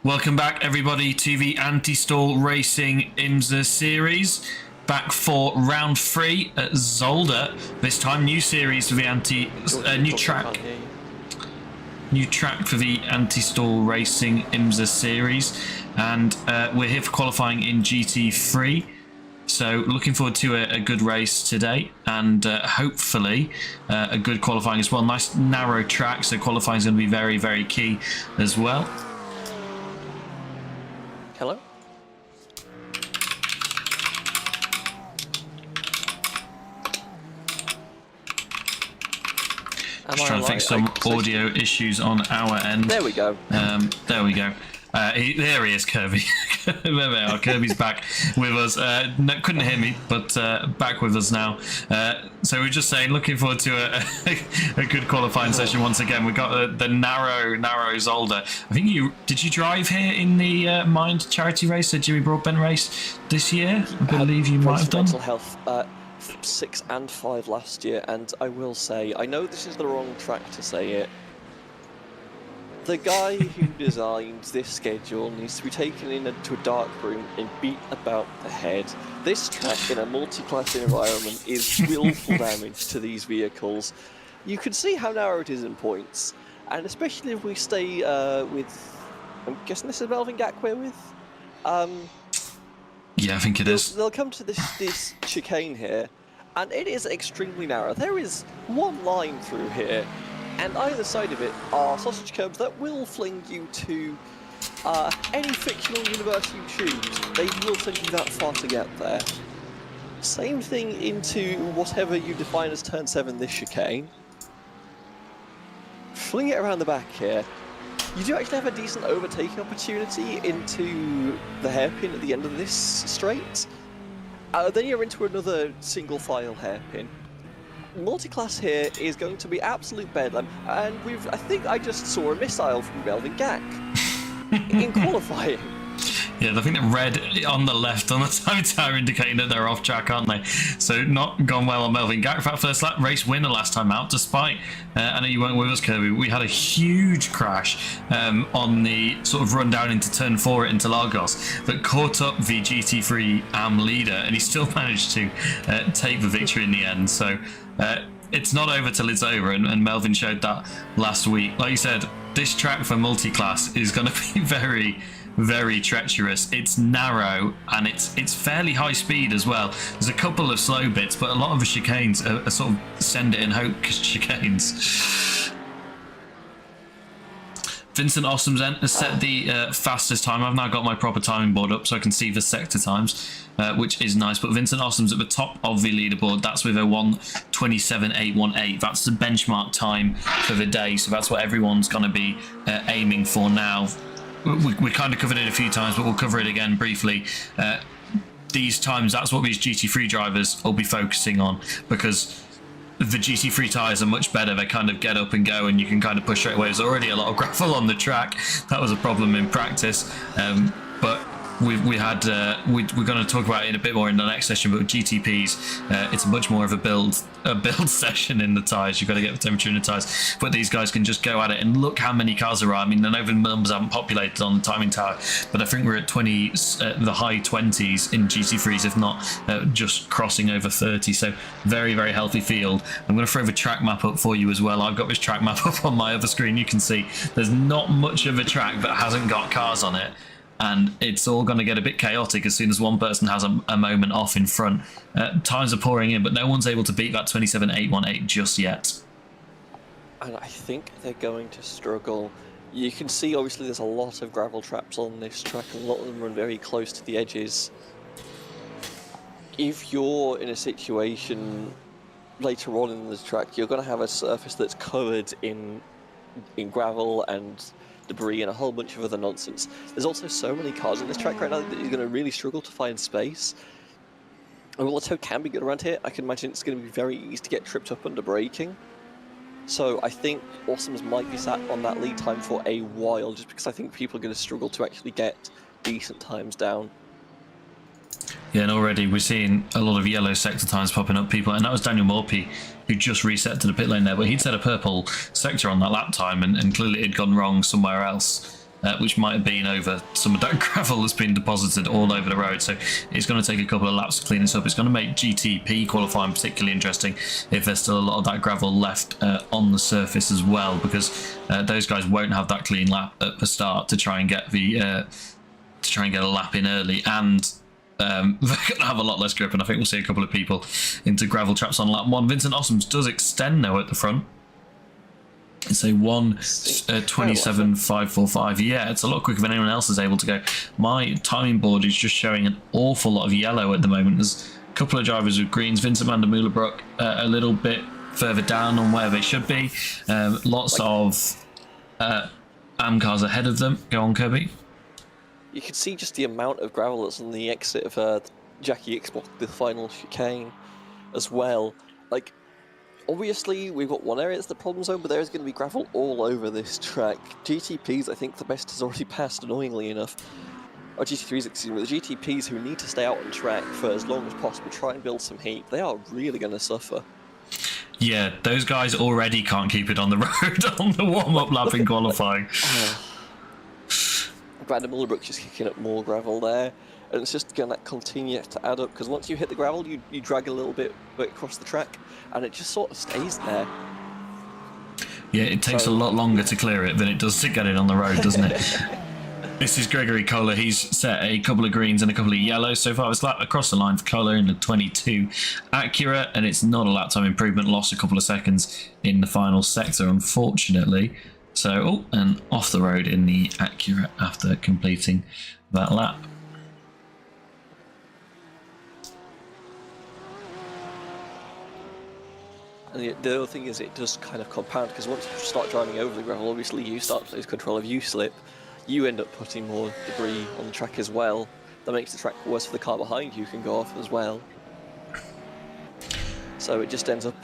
Welcome back, everybody, to the Anti-Stall Racing IMSA series. Back for round 3 at Zolder. This time, new series for the new track. New track for the Anti-Stall Racing IMSA series, and we're here for qualifying in GT3. So looking forward to a good race today, and hopefully a good qualifying as well. Nice narrow track, so qualifying is going to be very, very key as well. Hello? Just trying to fix some audio issues on our end. There we go. There we go. There he is, Kirby. There they are. Kirby's back with us. No, couldn't hear me, but back with us now. So we're just saying, looking forward to a good qualifying session once again. We got the narrow Zolder. I think did you drive here in the Mind charity race, the Jimmy Broadbent race this year? I believe you might have done. Mental health 6 and 5 last year, and I will say, I know this is the wrong track to say it. The guy who designed this schedule needs to be taken into a dark room and beat about the head. This track in a multi-class environment is willful damage to these vehicles. You can see how narrow it is in points, and especially if we stay with, I'm guessing this is Melvin Gack we're with? Yeah, I think it is. They'll come to this chicane here, and it is extremely narrow. There is one line through here, and either side of it are sausage curbs that will fling you to any fictional universe you choose. They will send you that far to get there. Same thing into whatever you define as turn 7 this chicane. Fling it around the back here. You do actually have a decent overtaking opportunity into the hairpin at the end of this straight. Then you're into another single file hairpin. Multiclass here is going to be absolute bedlam, and I think I just saw a missile from Melvin Gack in qualifying. Yeah, I think the red on the left on the time tower indicating that they're off track, aren't they? So not gone well on Melvin Gack. In fact, first lap race winner last time out, despite, I know you weren't with us, Kirby, we had a huge crash on the sort of run down into turn 4 at Interlagos that caught up the GT3 AM leader, and he still managed to take the victory in the end. So it's not over till it's over, and Melvin showed that last week. Like you said, this track for multi-class is going to be very, very treacherous. It's narrow, and it's fairly high speed as well. There's a couple of slow bits, but a lot of the chicanes are sort of send it and hope chicanes. Vincent Ossoms has set the fastest time. I've now got my proper timing board up so I can see the sector times, which is nice. But Vincent Ossoms at the top of the leaderboard. That's with a 1:27.818. That's the benchmark time for the day. So that's what everyone's going to be aiming for now. We kind of covered it a few times, but we'll cover it again briefly. These times, that's what these GT3 drivers will be focusing on, because the GT3 tyres are much better. They kind of get up and go, and you can kind of push straight away. There's already a lot of gravel on the track. That was a problem in practice, but we're going to talk about it in a bit more in the next session. But with GTPs, it's much more of a build session in the tyres. You've got to get the temperature in the tyres, but these guys can just go at it. And look how many cars there are. I mean, I know the numbers haven't populated on the timing tower, but I think we're at the high 20s in GT3s, if not just crossing over 30. So very, very healthy field. I'm going to throw the track map up for you as well. I've got this track map up on my other screen. You can see there's not much of a track that hasn't got cars on it, and it's all going to get a bit chaotic as soon as one person has a moment off in front. Times are pouring in, but no one's able to beat that 27.818 just yet. And I think they're going to struggle. You can see, obviously, there's a lot of gravel traps on this track, and a lot of them run very close to the edges. If you're in a situation later on in the track, you're going to have a surface that's covered in gravel and debris and a whole bunch of other nonsense. There's also so many cars on this track right now that you're going to really struggle to find space. And while the tow can be good around here, I can imagine it's going to be very easy to get tripped up under braking. So I think Ossoms might be sat on that lead time for a while, just because I think people are going to struggle to actually get decent times down. Yeah, and already we're seeing a lot of yellow sector times popping up, people, and that was Daniel Morphy who just reset to the pit lane there, but he'd set a purple sector on that lap time, and clearly it had gone wrong somewhere else. which might have been over some of that gravel that's been deposited all over the road. So it's going to take a couple of laps to clean this up. It's going to make GTP qualifying particularly interesting if there's still a lot of that gravel left on the surface as well, because those guys won't have that clean lap at the start to try and get the a lap in early, and they're going to have a lot less grip, and I think we'll see a couple of people into gravel traps on lap 1. Vincent Ossoms does extend though at the front. It's a 1:27.545. Yeah, it's a lot quicker than anyone else is able to go. My timing board is just showing an awful lot of yellow at the moment. There's a couple of drivers with greens. Vincent van der Moelenbroek a little bit further down on where they should be. Lots of AM cars ahead of them. Go on, Kirby. You can see just the amount of gravel that's on the exit of Jackie Xbox, the final chicane, as well. Like, obviously, we've got one area that's the problem zone, but there's going to be gravel all over this track. GTPs, I think the best has already passed, annoyingly enough. Or GT3s, excuse me. The GTPs who need to stay out on track for as long as possible, try and build some heat, they are really going to suffer. Yeah, those guys already can't keep it on the road on the warm-up lap in qualifying. Brandon Mullerbrook's just kicking up more gravel there, and it's just going to continue to add up, because once you hit the gravel, you drag a little bit across the track, and it just sort of stays there. Yeah, it takes a lot longer to clear it than it does to get it on the road, doesn't it? This is Gregory Kohler. He's set a couple of greens and a couple of yellows so far. It's lap across the line for Kohler in the 22 Acura, and it's not a lap time improvement. Lost a couple of seconds in the final sector, unfortunately. So, and off the road in the Acura after completing that lap. And the other thing is, it does kind of compound, because once you start driving over the gravel, obviously you start to lose control. If you slip, you end up putting more debris on the track as well. That makes the track worse for the car behind you, can go off as well. So it just ends up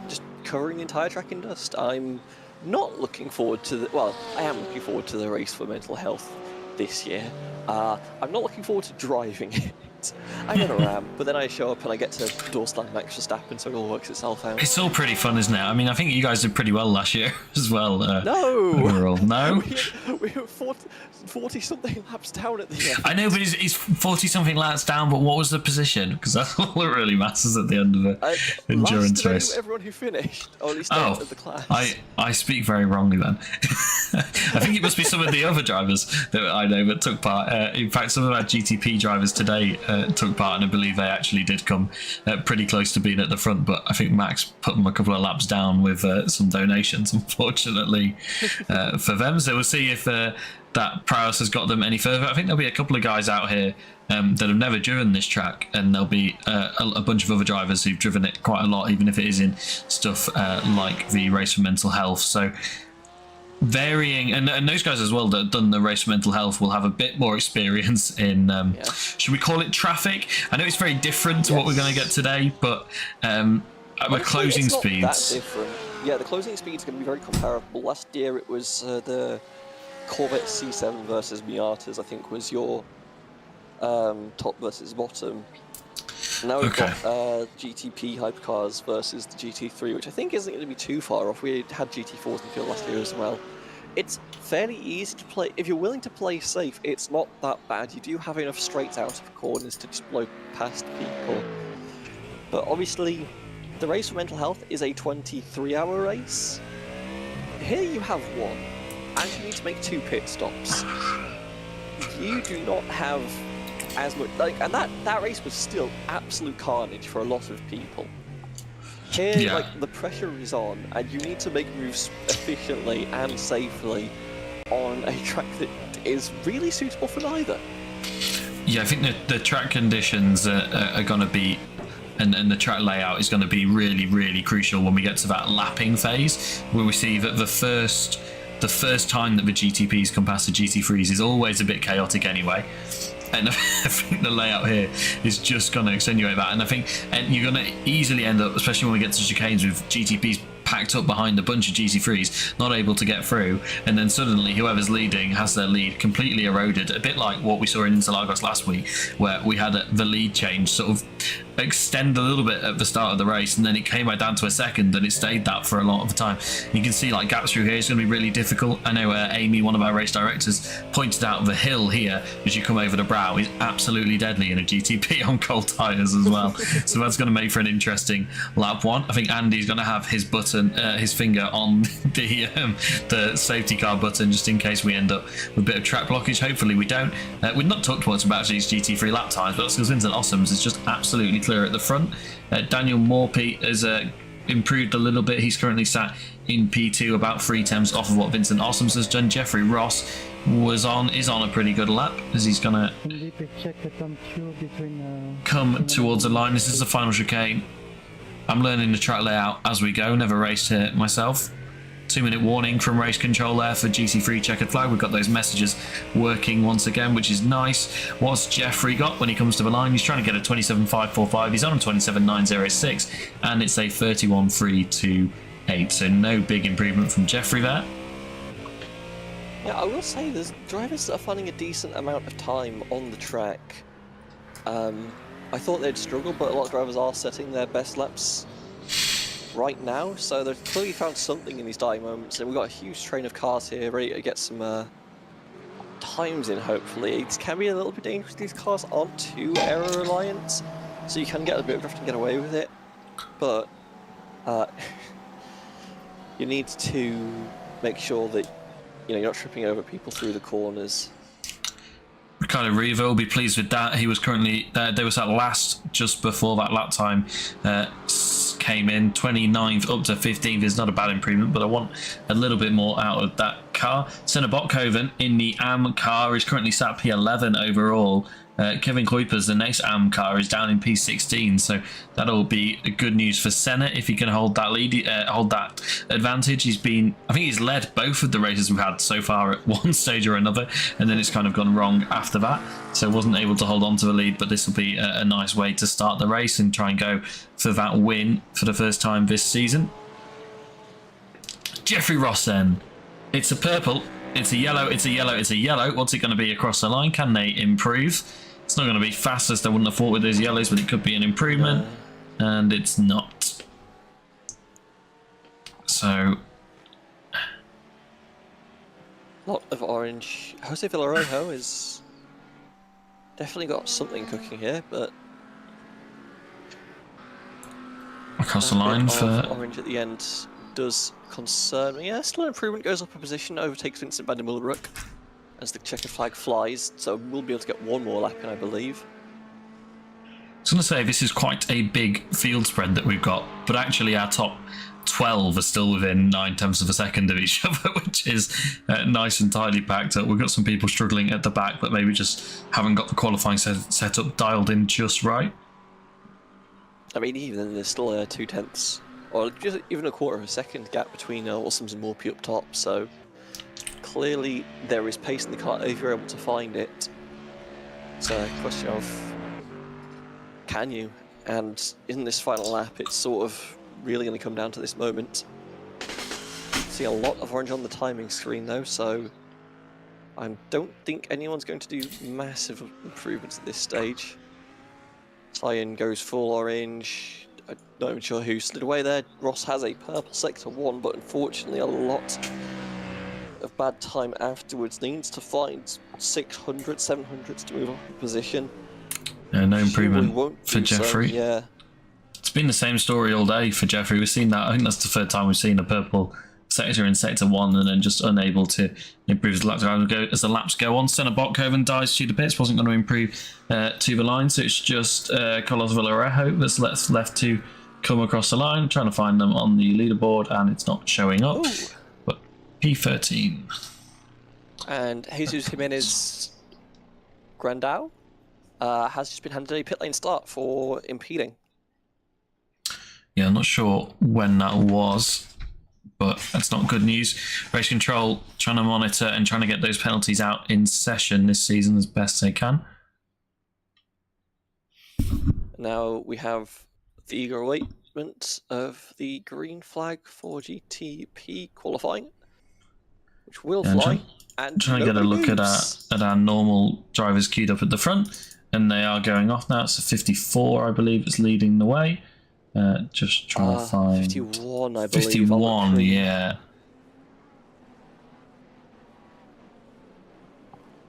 just covering the entire track in dust. I'm not looking forward to the... Well, I am looking forward to the race for mental health this year. I'm not looking forward to driving it. I never am, but then I show up and I get to door slam Max Verstappen, so it all works itself out. It's all pretty fun, isn't it? I mean, I think you guys did pretty well last year as well. No! Overall. No? we were 40-something laps down at the end. I know, but he's 40-something laps down, but what was the position? Because that's all that really matters at the end of an endurance race. Everyone who finished, or at least of the class. I speak very wrongly then. I think it must be some of the other drivers that I know that took part. In fact, some of our GTP drivers today took part, and I believe they actually did come pretty close to being at the front, but I think Max put them a couple of laps down with some donations, unfortunately, for them. So we'll see if that prowess has got them any further. I think there'll be a couple of guys out here that have never driven this track, and there'll be a bunch of other drivers who've driven it quite a lot, even if it is in stuff like the Race for Mental Health. So varying, and those guys as well that have done the Race for Mental Health will have a bit more experience in should we call it traffic? I know it's very different to what we're going to get today, but the closing speeds, that different. Yeah, the closing speeds are going to be very comparable. Last year it was the Corvette C7 versus Miatas, I think, was your top versus bottom. Now we've got GTP hypercars versus the GT3, which I think isn't going to be too far off. We had GT4s in the field last year as well. It's fairly easy to play. If you're willing to play safe, it's not that bad. You do have enough straights out of corners to just blow past people. But obviously, the Race for Mental Health is a 23-hour race. Here you have one, and you need to make 2 pit stops. You do not have as much, and that race was still absolute carnage for a lot of people. Here, the pressure is on, and you need to make moves efficiently and safely on a track that is really suitable for neither. Yeah, I think the track conditions are going to be, and the track layout is going to be really, really crucial when we get to that lapping phase, where we see that the first time that the GTPs come past the GT3s is always a bit chaotic anyway. And I think the layout here is just going to accentuate that. And I think you're going to easily end up, especially when we get to chicanes, with GTPs packed up behind a bunch of GT3s, not able to get through. And then suddenly whoever's leading has their lead completely eroded. A bit like what we saw in Interlagos last week, where we had the lead change sort of extend a little bit at the start of the race, and then it came back down to a second, and it stayed that for a lot of the time. You can see like gaps through here is going to be really difficult. I know Amy, one of our race directors, pointed out the hill here as you come over the brow is absolutely deadly in a GTP on cold tyres as well. So that's going to make for an interesting lap one. I think Andy's going to have his button, his finger on the safety car button, just in case we end up with a bit of track blockage. Hopefully we don't. We've not talked much about these GT3 lap times, but that's because Vincent Ossoms is just absolutely clear at the front. Daniel Morphy has improved a little bit. He's currently sat in P2, about 3 tenths off of what Vincent Ossoms has done. Jeffrey Ross is on a pretty good lap as he's gonna come towards the line. This is the final chicane. I'm learning the track layout as we go. Never raced here myself. 2-minute warning from race control there for GT3 checkered flag. We've got those messages working once again, which is nice. What's Jeffrey got when he comes to the line? He's trying to get a 27.545. He's on a 27.906, and it's a 31.328. So no big improvement from Jeffrey there. Yeah, I will say there's drivers that are finding a decent amount of time on the track. I thought they'd struggle, but a lot of drivers are setting their best laps right now, so they've clearly found something in these dying moments, and we've got a huge train of cars here ready to get some times in, hopefully. It can be a little bit dangerous. These cars aren't too error reliant, so you can get a bit of drift and get away with it, but you need to make sure that you're not tripping over people through the corners. Ricardo Riva will be pleased with that. He was currently there was that last just before that lap time came in. 29th up to 15th is not a bad improvement, but I want a little bit more out of that car. Senna Botkoven in the AM car is currently sat P11 overall. Kevin Kuiper's the next AM car is down in P16, so that'll be good news for Senna if he can hold that lead, hold that advantage. I think he's led both of the races we've had so far at one stage or another, and then it's kind of gone wrong after that, so wasn't able to hold on to the lead. But this will be a nice way to start the race and try and go for that win for the first time this season. Jeffrey Ross then. It's a purple, it's a yellow, it's a yellow, it's a yellow. What's it going to be across the line? Can they improve? It's not going to be fast as they wouldn't have thought with those yellows, but it could be an improvement, and it's not. So, lot of orange. Jose Villarejo is definitely got something cooking here, but across the line for orange at the end does concern me. Yeah, still an improvement, goes up a position, overtakes Vincent van der Mulleruck as the checkered flag flies, so we'll be able to get one more lap in, I believe. I was going to say this is quite a big field spread that we've got, but actually our top 12 are still within 9 tenths of a second of each other, which is nice and tightly packed up. We've got some people struggling at the back, but maybe just haven't got the qualifying setup dialed in just right. I mean, even then, there's still 2 tenths, or just even a quarter of a second gap between Ossoms and Morphy up top, so clearly there is pace in the car if you're able to find it. It's a question of can you? And in this final lap, it's sort of really going to come down to this moment. See a lot of orange on the timing screen though, so I don't think anyone's going to do massive improvements at this stage. Cyan goes full orange. I'm not even sure who slid away there. Ross has a purple sector 1, but unfortunately a lot of bad time afterwards. Needs to find 600, 700s to move up a position. Yeah, no improvement for Jeffrey. So, yeah. It's been the same story all day for Jeffrey. We've seen that. I think that's the third time we've seen a purple sector in sector 1 and then just unable to improve as the laps go on. Senna Botkoven dies to the pits, wasn't going to improve to the line, so it's just Carlos Villarejo that's left to come across the line, trying to find them on the leaderboard, and it's not showing up. Ooh. But P13. And Jesus Jimenez Grandau has just been handed a pit lane start for impeding. Yeah, I'm not sure when that was, but that's not good news. Race control trying to monitor and trying to get those penalties out in session this season as best they can. Now we have the eager awaitement of the green flag for GTP qualifying, which will fly. And trying to get a look at our normal drivers queued up at the front. and they are going off now. It's a 54, I believe, it's leading the way. Just trying to find 51, I believe. 51, yeah.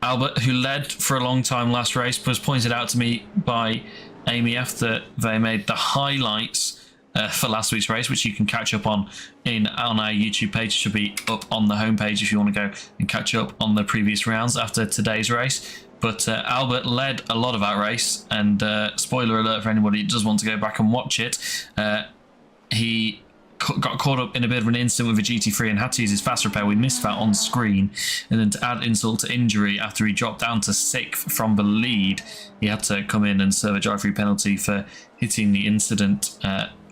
Albert, who led for a long time last race, was pointed out to me by Amy F that they made the highlights for last week's race, which you can catch up on our YouTube page. It should be up on the homepage if you want to go and catch up on the previous rounds after today's race. But Albert led a lot of that race, and spoiler alert for anybody who does want to go back and watch it, he got caught up in a bit of an incident with a GT3 and had to use his fast repair. We missed that on screen, and then to add insult to injury, after he dropped down to 6th from the lead, he had to come in and serve a drive-through penalty for hitting the incident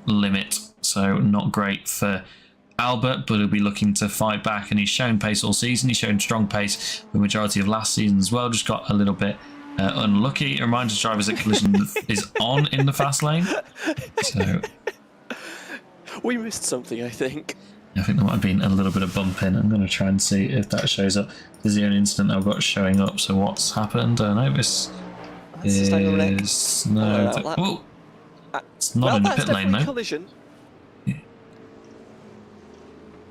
limit. So not great for Albert, but he'll be looking to fight back, and he's shown pace all season. He's shown strong pace the majority of last season as well, just got a little bit unlucky. It reminds drivers that collision is on in the fast lane, so we missed something, I think. I think there might have been a little bit of bumping. I'm going to try and see if that shows up. This is the only incident I've got showing up, so what's happened? I know this is no. Oh, it's not in the pit lane though. Collision.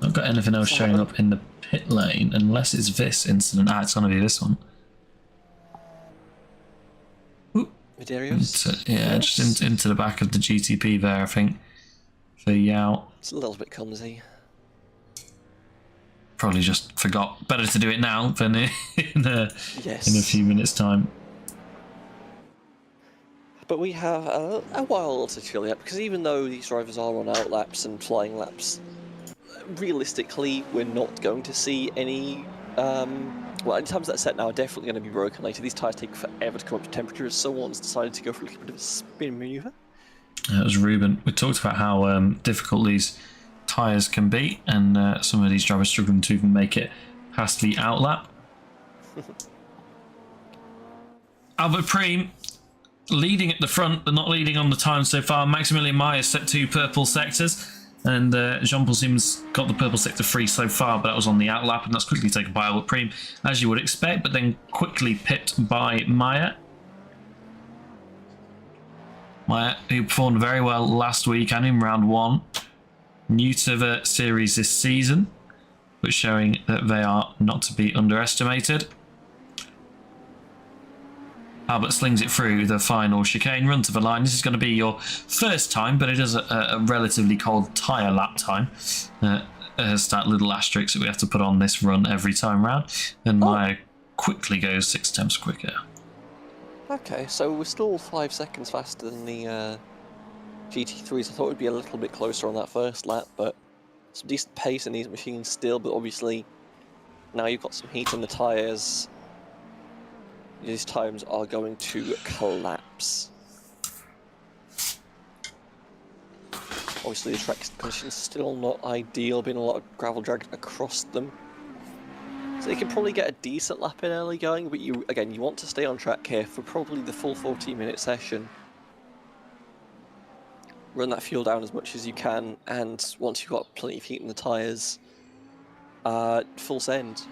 I've got anything else showing up in the pit lane unless it's this incident. It's going to be this one. Medeiros? Yeah, just into the back of the GTP there, I think. For Yao. It's a little bit clumsy. Probably just forgot. Better to do it now than in a few minutes' time. But we have a while to chill yet, because even though these drivers are on out laps and flying laps, realistically, we're not going to see any. Well, in terms of that set now, are definitely going to be broken later. These tyres take forever to come up to temperature, as someone's decided to go for a little bit of a spin manoeuvre. It was Ruben. We talked about how difficult these tyres can be, and some of these drivers struggling to even make it past the outlap. Albert Preem leading at the front, but not leading on the time so far. Maximilian Meyer set 2 purple sectors, and Jean-Paul Sims got the purple sector free so far, but that was on the outlap, and that's quickly taken by Albert Preem, as you would expect, but then quickly pipped by Meyer. Meyer, who performed very well last week and in round 1. New to the series this season, but showing that they are not to be underestimated. Albert slings it through the final chicane, run to the line. This is going to be your first time, but it is a relatively cold tyre lap time. Has that little asterisk that we have to put on this run every time round. And Meyer quickly goes 6 tenths quicker. Okay, so we're still 5 seconds faster than the GT3s. I thought it would be a little bit closer on that first lap, but some decent pace in these machines still, but obviously now you've got some heat in the tyres. These times are going to collapse. Obviously the track conditions still not ideal, been a lot of gravel dragged across them. So you can probably get a decent lap in early going, but you want to stay on track here for probably the full 40-minute session. Run that fuel down as much as you can, and once you've got plenty of heat in the tyres, full send.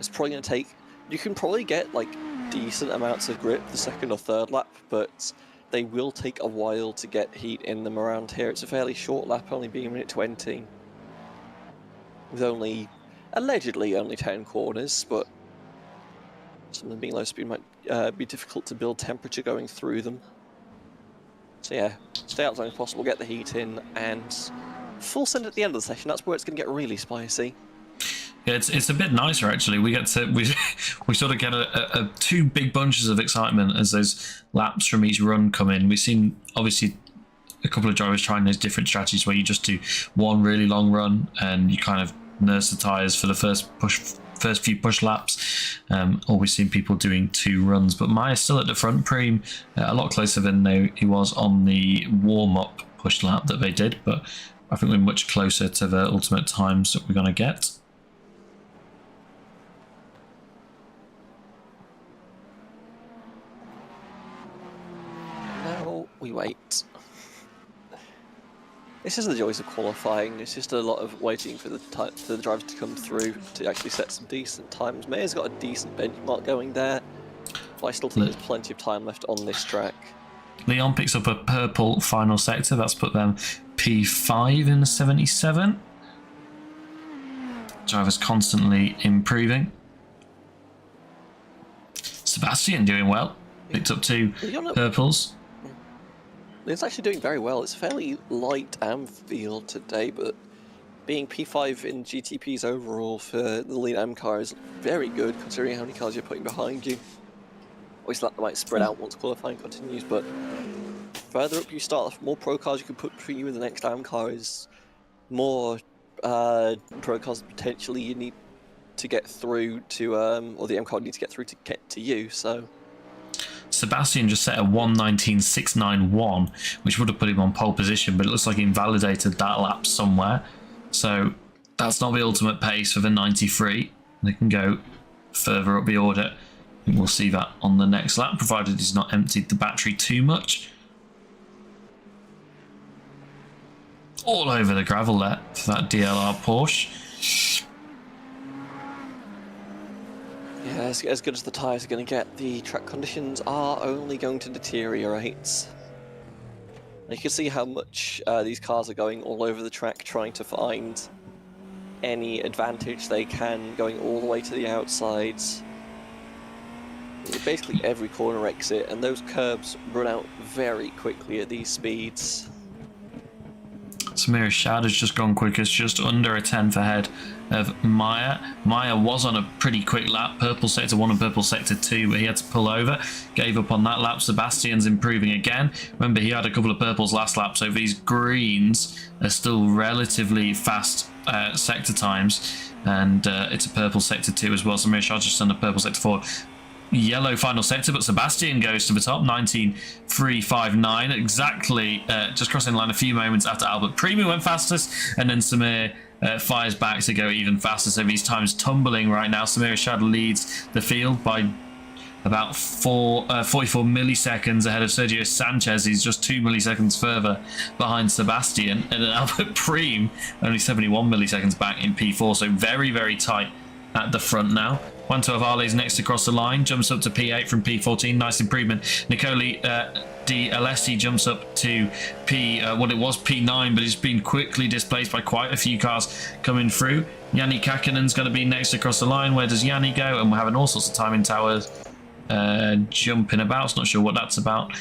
It's probably going to take... You can probably get like decent amounts of grip the second or third lap, but they will take a while to get heat in them around here. It's a fairly short lap, only being a minute 20, with allegedly only 10 corners, but some of them being low speed might be difficult to build temperature going through them. So yeah, stay out as long as possible, get the heat in, and full send at the end of the session. That's where it's going to get really spicy. Yeah, it's a bit nicer actually. We sort of get a 2 big bunches of excitement as those laps from each run come in. We've seen obviously a couple of drivers trying those different strategies where you just do one really long run and you kind of nurse the tyres for the first few push laps. Or we've seen people doing 2 runs, but Meyer's still at the front. Preem a lot closer than he was on the warm-up push lap that they did, but I think we're much closer to the ultimate times that we're going to get. We wait. This is the joys of qualifying. It's just a lot of waiting for the drivers to come through to actually set some decent times. Mayer's got a decent benchmark going there. But I still think there's plenty of time left on this track. Leon picks up a purple final sector. That's put them P5 in the 77. Driver's constantly improving. Sebastian doing well. Picked up 2 purples. It's actually doing very well. It's fairly light AM field today, but being P5 in GTPs overall for the lead AM car is very good, considering how many cars you're putting behind you. Obviously that might spread out once qualifying continues, but further up you start, the more pro cars you can put between you and the next AM car is more pro cars potentially you need to get through to, or the AM car needs to get through to get to you, so... Sebastian just set a 1:19.691, which would have put him on pole position, but it looks like he invalidated that lap somewhere. So that's not the ultimate pace for the 93. They can go further up the order. I think we'll see that on the next lap, provided he's not emptied the battery too much. All over the gravel there for that DLR Porsche. Yeah, as good as the tyres are going to get, the track conditions are only going to deteriorate. And you can see how much these cars are going all over the track trying to find any advantage they can, going all the way to the outsides. Basically every corner exit, and those curbs run out very quickly at these speeds. Samir Shad has just gone quickest, just under a 10th ahead of Maya. Maya was on a pretty quick lap, purple sector 1 and purple sector 2, but he had to pull over, gave up on that lap. Sebastian's improving again. Remember, he had a couple of purples last lap, so these greens are still relatively fast sector times, and it's a purple sector 2 as well. Samir Shad just on a purple sector 4. Yellow final sector, but Sebastian goes to the top, 19.359, exactly just crossing the line a few moments after Albert Primo went fastest, and then Samir fires back to go even faster, so these times tumbling right now. Samir Shad leads the field by about 44 milliseconds ahead of Sergio Sanchez. He's just 2 milliseconds further behind Sebastian, and then Albert Prim only 71 milliseconds back in P4, so very, very tight at the front now. Juanto Avale's next across the line, jumps up to P8 from P14, nice improvement. Nicoli Di Alessi jumps up to P9, but he's been quickly displaced by quite a few cars coming through. Yanni Kakinen's going to be next across the line. Where does Yanni go? And we're having all sorts of timing towers jumping about. Not sure what that's about.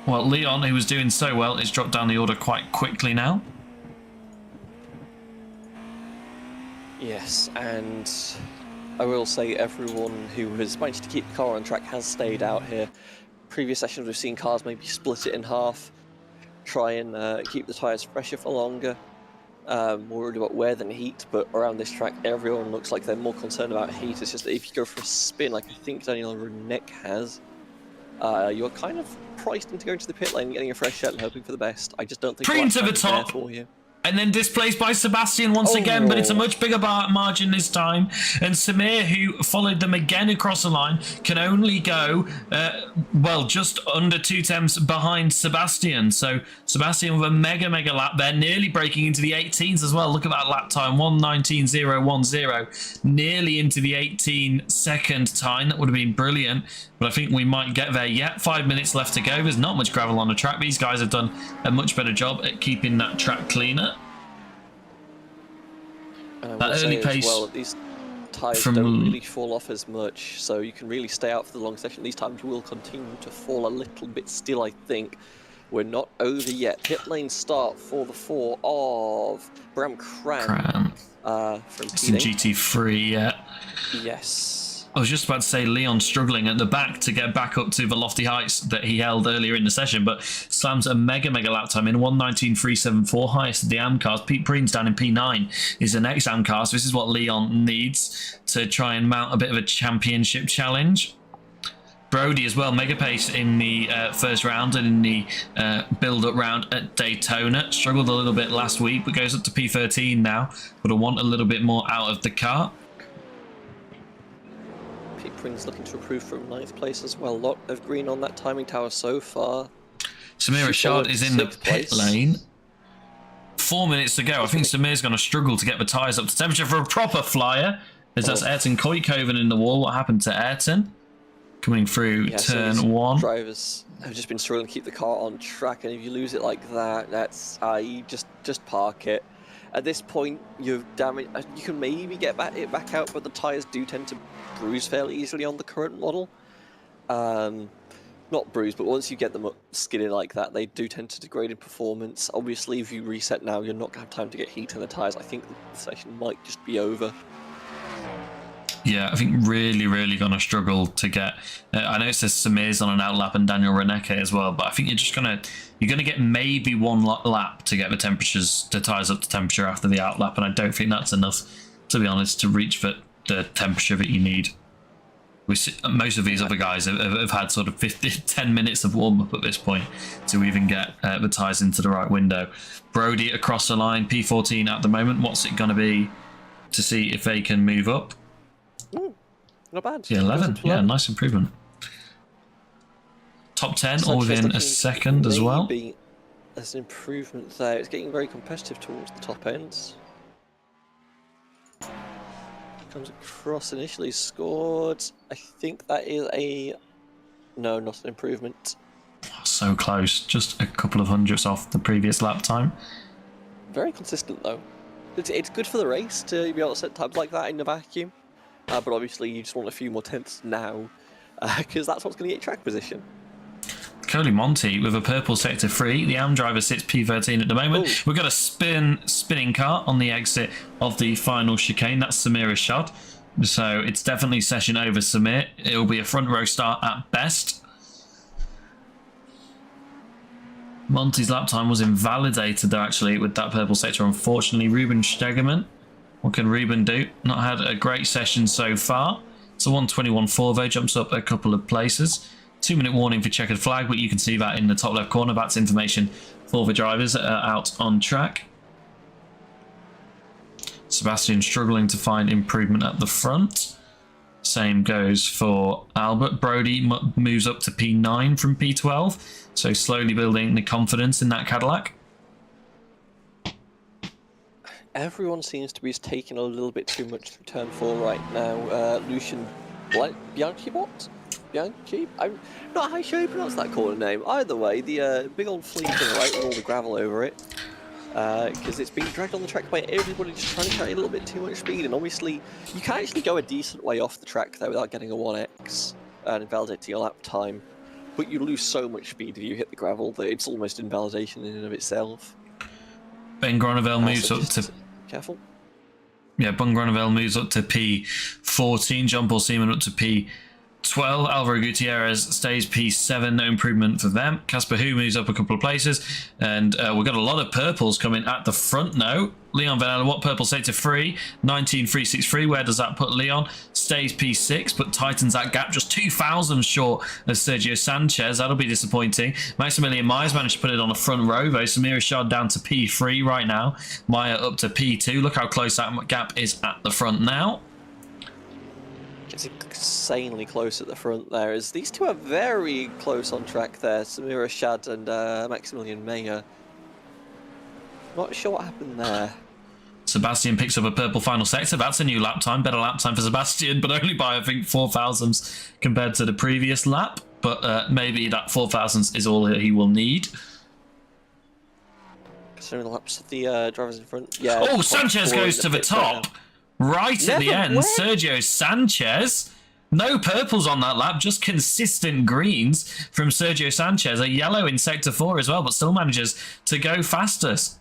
Well, Leon, who was doing so well, is dropped down the order quite quickly now. Yes, and I will say everyone who has managed to keep the car on track has stayed out here. Previous sessions we've seen cars maybe split it in half, try and keep the tyres fresher for longer. More worried about wear than heat, but around this track everyone looks like they're more concerned about heat. It's just that if you go for a spin like I think Daniel Renek has, you're kind of priced into going to the pit lane, getting a fresh set and hoping for the best. I just don't think Preen to the top for you. And then displaced by Sebastian once again, but it's a much bigger margin this time. And Samir, who followed them again across the line, can only go, well, just under 2 tenths behind Sebastian. So Sebastian with a mega lap there, nearly breaking into the 18s as well. Look at that lap time, 1:19.010, nearly into the 18-second time. That would have been brilliant, but I think we might get there yet. 5 minutes left to go. There's not much gravel on the track. These guys have done a much better job at keeping that track cleaner. That early pace, well, these tyres don't really fall off as much, so you can really stay out for the long session. These times will continue to fall a little bit still, I think. We're not over yet. Pit lane start for the 4 of Bram Kran from GT3, yeah. Yes. I was just about to say Leon struggling at the back to get back up to the lofty heights that he held earlier in the session, but slams a mega lap time in 1:19.374, highest of the AM cars. Pete Preen's down in P9 is the next AM car, so this is what Leon needs to try and mount a bit of a championship challenge. Brody as well, mega pace in the first round and in the build-up round at Daytona. Struggled a little bit last week, but goes up to P13 now, but I want a little bit more out of the car. Prince looking to improve from 9th place as well. A lot of green on that timing tower so far. Samir Rashad is in the pit lane. 4 minutes to go. I think Samir's going to struggle to get the tyres up to temperature for a proper flyer. As that's Ayrton Koykoven in the wall. What happened to Ayrton? coming through Yeah, so turn these one. drivers have just been struggling to keep the car on track, and if you lose it like that, that's you just park it. At this point, you've damaged. You can maybe get it back out, but the tires do tend to bruise fairly easily on the current model. Not bruise, but once you get them skidding like that, they do tend to degrade in performance. Obviously, if you reset now, you're not going to have time to get heat in the tires. I think the session might just be over. Yeah, I think really going to struggle to get. I know it says Samir's on an outlap and Daniel Reneke as well, but I think you're gonna get maybe one lap to get the tires up to temperature after the outlap, and I don't think that's enough, to be honest, to reach the temperature that you need. Most of these other guys have had sort of 10 minutes of warm up at this point to even get the tires into the right window. Brody across the line, P14 at the moment. What's it gonna be to see if they can move up? Not bad. Yeah, 11. Yeah, nice improvement. Top 10 all within a second as well. There's an improvement there. It's getting very competitive towards the top ends. Comes across initially, scored. I think that is no, not an improvement. So close, just a couple of hundredths off the previous lap time. Very consistent though. It's good for the race to be able to set times like that in the vacuum. But obviously you just want a few more tenths now, because that's what's going to get track position. Coley Monty with a purple sector 3. The AM driver sits P13 at the moment. Ooh. We've got a spinning car on the exit of the final chicane. That's Samir Ashad. So it's definitely session over Samir. It'll be a front row start at best. Monty's lap time was invalidated though, actually, with that purple sector. Unfortunately, Ruben Stegemann. What can Ruben do? Not had a great session so far. It's a 121.4 though, jumps up a couple of places. 2-minute warning for checkered flag, but you can see that in the top left corner. That's information for the drivers that are out on track. Sebastian struggling to find improvement at the front. Same goes for Albert. Brody moves up to P9 from P12, so slowly building the confidence in that Cadillac. Everyone seems to be taking a little bit too much to turn 4 right now. Lucian Bianchi, what? Bianchi? I'm not sure how you pronounce that corner name. Either way, the big old fleet to the right with all the gravel over it. Because it's being dragged on the track by everybody just trying to carry a little bit too much speed. And obviously, you can actually go a decent way off the track there without getting a 1x and invalidate your lap time. But you lose so much speed if you hit the gravel that it's almost invalidation in and of itself. Ben Gronevel moves up to... Careful. Yeah, Ben Gronevel moves up to P14. John Paul Seaman up to P12. Alvaro Gutierrez stays P7. No improvement for them. Casper Hu moves up a couple of places. And we've got a lot of purples coming at the front now. Leon Vanella, what purple sector 3? 19.363. Where does that put Leon? Stays P6, but tightens that gap just 2 thousandths short of Sergio Sanchez. That'll be disappointing. Maximilian Myers managed to put it on a front row, though. Samir Ashad down to P3 right now. Meyer up to P2. Look how close that gap is at the front now. It's insanely close at the front there, as these two are very close on track there. Samir Ashad and Maximilian Meyer. Not sure what happened there. Sebastian picks up a purple final sector. That's a new lap time. Better lap time for Sebastian, but only by, I think, 4 thousandths compared to the previous lap. But maybe that 4 thousandths is all he will need. Considering the laps of the drivers in front. Yeah. Oh, Sanchez goes to the top. Right at the end. Sergio Sanchez. No purples on that lap, just consistent greens from Sergio Sanchez. A yellow in sector 4 as well, but still manages to go fastest.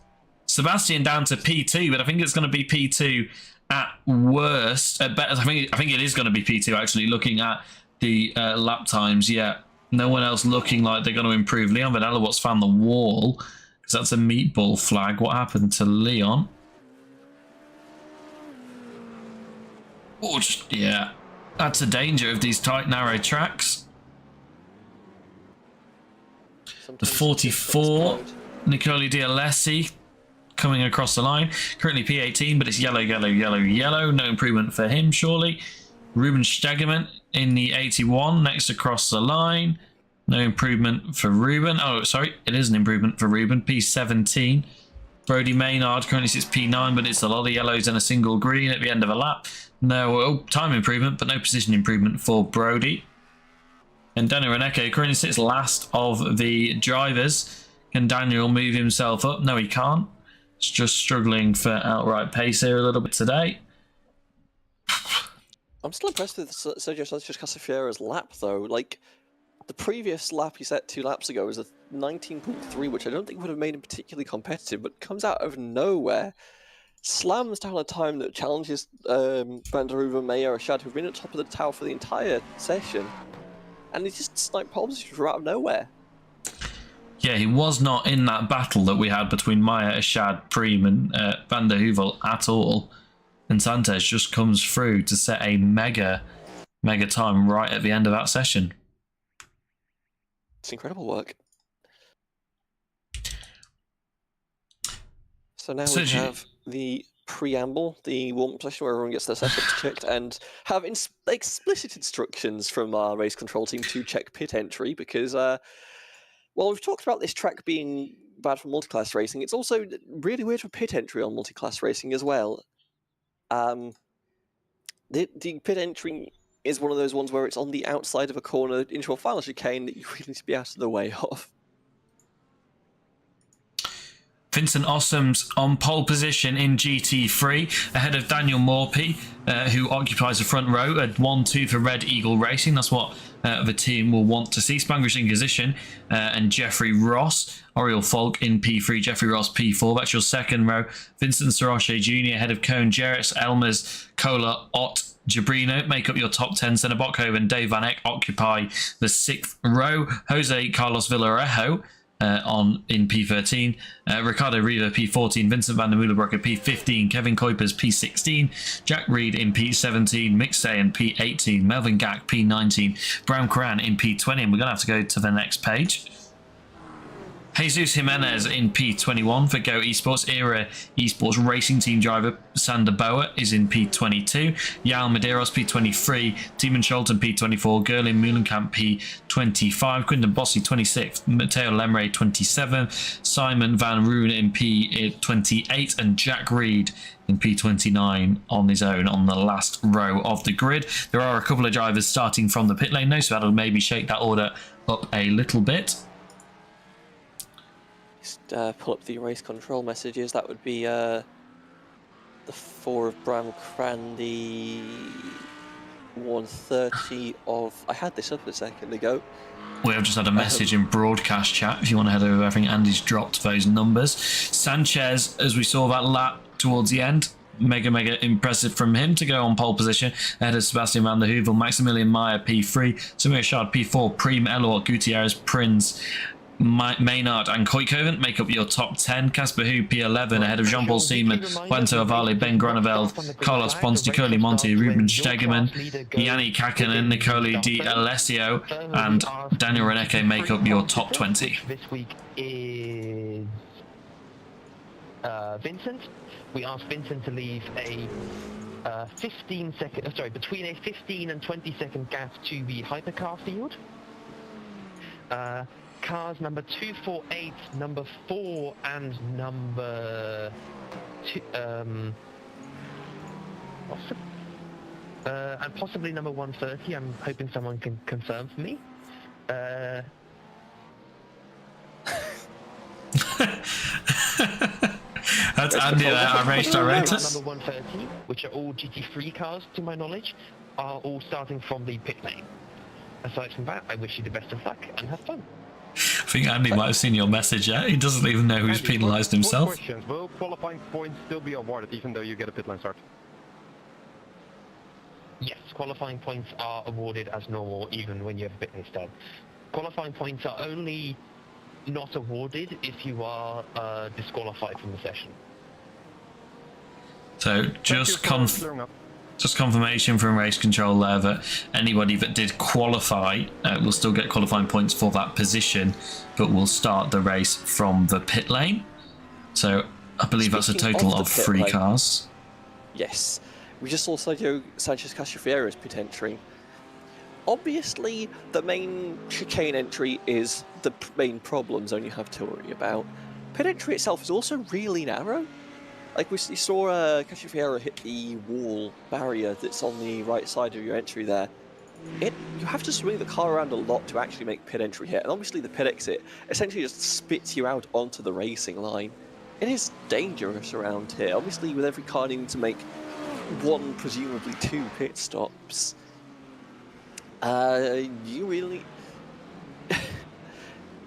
Sebastian down to P2, but I think it's going to be P2 at worst. At best, I think it is going to be P2 actually. Looking at the lap times, yeah, no one else looking like they're going to improve. Leon Vanella, what's found the wall because that's a meatball flag. What happened to Leon? Oh, yeah, that's a danger of these tight, narrow tracks. The 44, Nicoli Dialessi. Coming across the line, currently P18, but it's yellow. No improvement for him, surely. Ruben Stegemann in the 81, next across the line. No improvement for Ruben. Oh, sorry, it is an improvement for Ruben. P17. Brody Maynard currently sits P9, but it's a lot of yellows and a single green at the end of a lap. No time improvement, but no position improvement for Brody. And Daniel Reneke currently sits last of the drivers. Can Daniel move himself up? No, he can't. It's just struggling for outright pace here a little bit today. I'm still impressed with Sergio Sanchez Casafiera's lap, though. Like, the previous lap he set 2 laps ago was a 19.3, which I don't think would have made him particularly competitive, but comes out of nowhere, slams down a time that challenges Van der Hooven, Meyer, Rashad, who've been at the top of the tower for the entire session, and he just sniped pole position from out of nowhere. Yeah, he was not in that battle that we had between Maya, Ashad, Preem, and Van der Heuvel at all. And Sanchez just comes through to set a mega time right at the end of that session. It's incredible work. So now we have the preamble, the warm-up session where everyone gets their setups checked, and have explicit instructions from our race control team to check pit entry, because well, we've talked about this track being bad for multi-class racing. It's also really weird for pit entry on multi-class racing as well. The pit entry is one of those ones where it's on the outside of a corner into a final chicane that you really need to be out of the way of. Vincent Ossoms on pole position in GT3 ahead of Daniel Morphy, who occupies the front row at 1-2 for Red Eagle Racing. That's what the team will want to see. Spanglish in position and Jeffrey Ross. Oriel Falk in P3, Jeffrey Ross P4. That's your second row. Vincent Soroche Jr. ahead of Cone, Jerris, Elmers, Kohler, Ott, Jabrino make up your top 10. Senna Bokhoven and Dave Van Eck occupy the 6th row. Jose Carlos Villarejo in P13, Ricardo Riva P14, Vincent van der Meulenbroek at P15, Kevin Kuipers P16, Jack Reed in P17, Mick Sayan P18, Melvin Gack P19, Bram Coran in P20, and we're going to have to go to the next page. Jesus Jimenez in P21 for Go Esports. Era Esports Racing Team driver Sander Bauer is in P22. Yael Medeiros P23. Timon Scholten P24. Gerlin Muhlenkamp P25. Quinton Bossi 26th. Matteo Lemre 27. Simon Van Roon in P28. And Jack Reed in P29 on his own on the last row of the grid. There are a couple of drivers starting from the pit lane now, so that'll maybe shake that order up a little bit. Just pull up the race control messages. That would be the 4 of Bram Crandy, 130 of... I had this up a second ago. We have just had a message in broadcast chat. If you want to head over, I think Andy's dropped those numbers. Sanchez, as we saw that lap towards the end, mega impressive from him to go on pole position ahead of Sebastian van der Heuvel, Maximilian Meyer P3, Samir Shard P4, Preem Elort, Gutierrez, Prince, Maynard and Koikkoven make up your top 10. Casper Hu P11 ahead of Jean-Paul Seaman, Juanto Avale, Ben Groneveld, Carlos Ponce, Nicole Monti, Ruben Stegeman, Yanni Kakinen, Nicole Di Alessio, and Daniel Reneke make up your top 20. This week is Vincent. We asked Vincent to leave a between a 15 and 20 second gap to the hypercar field. Cars number 248, number 4, and number 2, and possibly number 130. I'm hoping someone can confirm for me. That's Andy there, our race director. Number 130, which are all GT3 cars, to my knowledge, are all starting from the pit lane. Aside from that, I wish you the best of luck and have fun. I think Andy might have seen your message yet. He doesn't even know who's penalised himself. Questions. Will qualifying points still be awarded even though you get a pit lane start? Yes, qualifying points are awarded as normal even when you have a pit lane start. Qualifying points are only not awarded if you are disqualified from the session. So just confirmation from race control there that anybody that did qualify will still get qualifying points for that position, but will start the race from the pit lane. So I believe that's a total of 3 cars. Yes. We just saw Sergio Sanchez Casafiera's pit entry. Obviously, the main chicane entry is the main problem zone you have to worry about. Pit entry itself is also really narrow. Like we saw Casafiera hit the wall barrier that's on the right side of your entry there. You have to swing the car around a lot to actually make pit entry here, and obviously the pit exit essentially just spits you out onto the racing line. It is dangerous around here, obviously with every car needing to make one, presumably two pit stops. You really...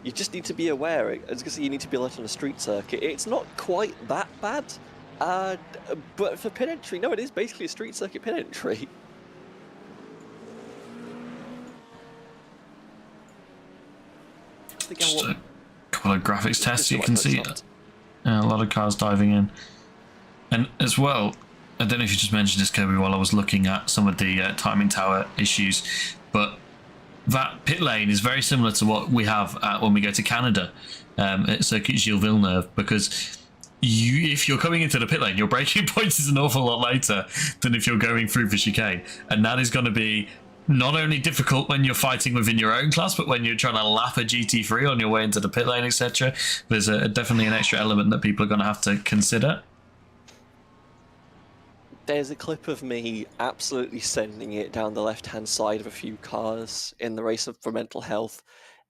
you just need to be aware. I was going to say you need to be alert on a street circuit. It's not quite that bad, but for pit entry, no, it is basically a street circuit pit entry. Just a couple of graphics tests, you can see a lot of cars diving in. And as well, I don't know if you just mentioned this, Kirby, while I was looking at some of the timing tower issues, but that pit lane is very similar to what we have when we go to Canada at Circuit Gilles Villeneuve, because if you're coming into the pit lane, your braking point is an awful lot later than if you're going through the chicane, and that is going to be not only difficult when you're fighting within your own class, but when you're trying to lap a GT3 on your way into the pit lane, etc. There's definitely an extra element that people are going to have to consider. There's a clip of me absolutely sending it down the left-hand side of a few cars in the race for mental health,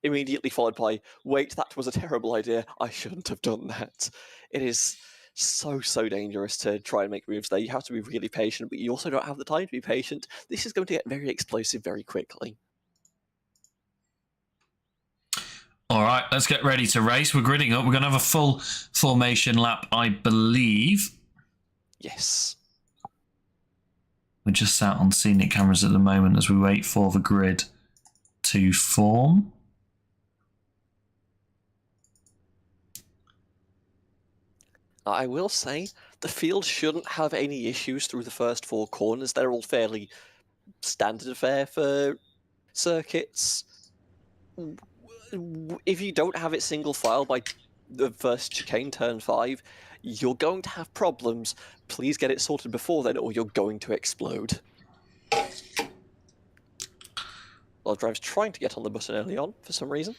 immediately followed by, wait, that was a terrible idea, I shouldn't have done that. It is so dangerous to try and make moves there. You have to be really patient, but you also don't have the time to be patient. This is going to get very explosive very quickly. All right, let's get ready to race. We're gridding up. We're going to have a full formation lap, I believe. Yes. We're just sat on scenic cameras at the moment as we wait for the grid to form. I will say, the field shouldn't have any issues through the first four corners. They're all fairly standard affair for circuits. If you don't have it single file by the first chicane, turn 5, you're going to have problems. Please get it sorted before then, or you're going to explode. A lot of drivers trying to get on the button early on, for some reason.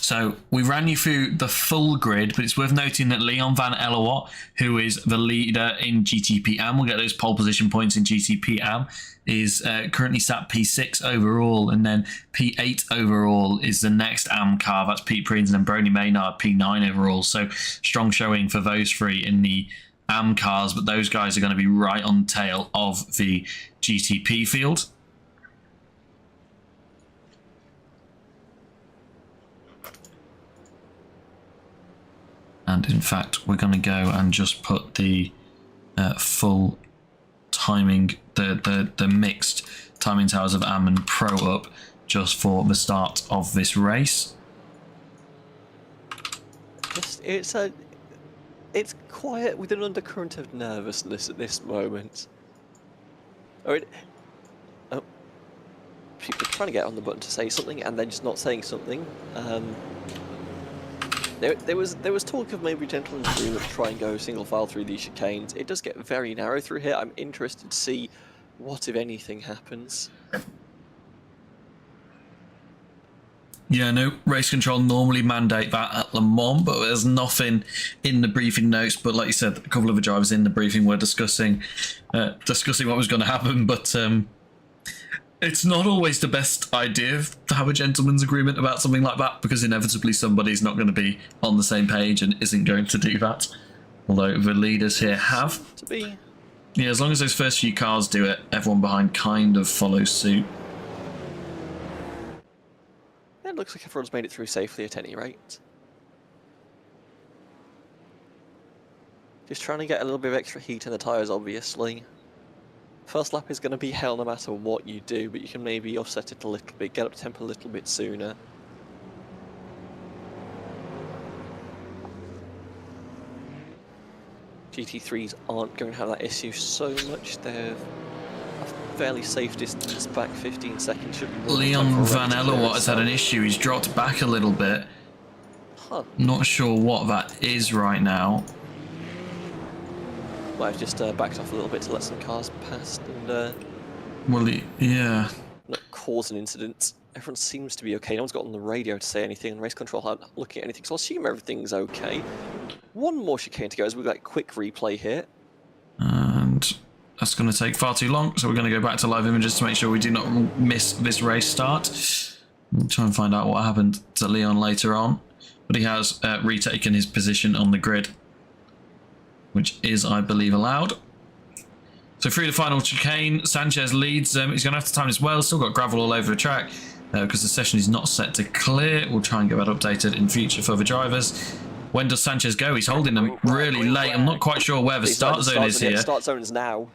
So we ran you through the full grid, but it's worth noting that Leon Van Elewot, who is the leader in GTP AM, will get those pole position points in GTP AM, is currently sat P6 overall, and then P8 overall is the next AM car. That's Pete Prins, and then Brony Maynard P9 overall. So strong showing for those three in the AM cars, but those guys are going to be right on the tail of the GTP field. And in fact, we're going to go and just put the full timing, the mixed timing towers of AM and Pro up just for the start of this race. It's quiet with an undercurrent of nervousness at this moment. People trying to get on the button to say something and then just not saying something. There was talk of maybe gentleman's agreement to try and go single file through these chicanes. It does get very narrow through here. I'm interested to see what, if anything, happens. Yeah, no, race control normally mandate that at Le Mans, but there's nothing in the briefing notes. But like you said, a couple of the drivers in the briefing were discussing what was going to happen, but it's not always the best idea to have a gentleman's agreement about something like that, because inevitably somebody's not going to be on the same page and isn't going to do that. Although the leaders here have. To be. Yeah, as long as those first few cars do it, everyone behind kind of follows suit. It looks like everyone's made it through safely at any rate. Just trying to get a little bit of extra heat in the tyres, obviously. First lap is going to be hell no matter what you do, but you can maybe offset it a little bit, get up tempo a little bit sooner. GT3s aren't going to have that issue so much. They're a fairly safe distance back, 15 seconds should be more. Leon Van Elewot has had an issue. He's dropped back a little bit. Huh. Not sure what that is right now. Well, I've just backed off a little bit to let some cars past and Yeah. not cause an incident. Everyone seems to be okay. No one's got on the radio to say anything, and race control aren't looking at anything, so I'll assume everything's okay. One more chicane to go as we've got a quick replay here. And That's going to take far too long, so we're going to go back to live images to make sure we do not miss this race start. We'll try and find out what happened to Leon later on. But he has retaken his position on the grid, which is, I believe, allowed. So through the final chicane, Sanchez leads. He's going to have to time as well. Still got gravel all over the track because the session is not set to clear. We'll try and get that updated in future for the drivers. When does Sanchez go? He's holding them really late. I'm not quite sure where the start zone is here. Start zone is now.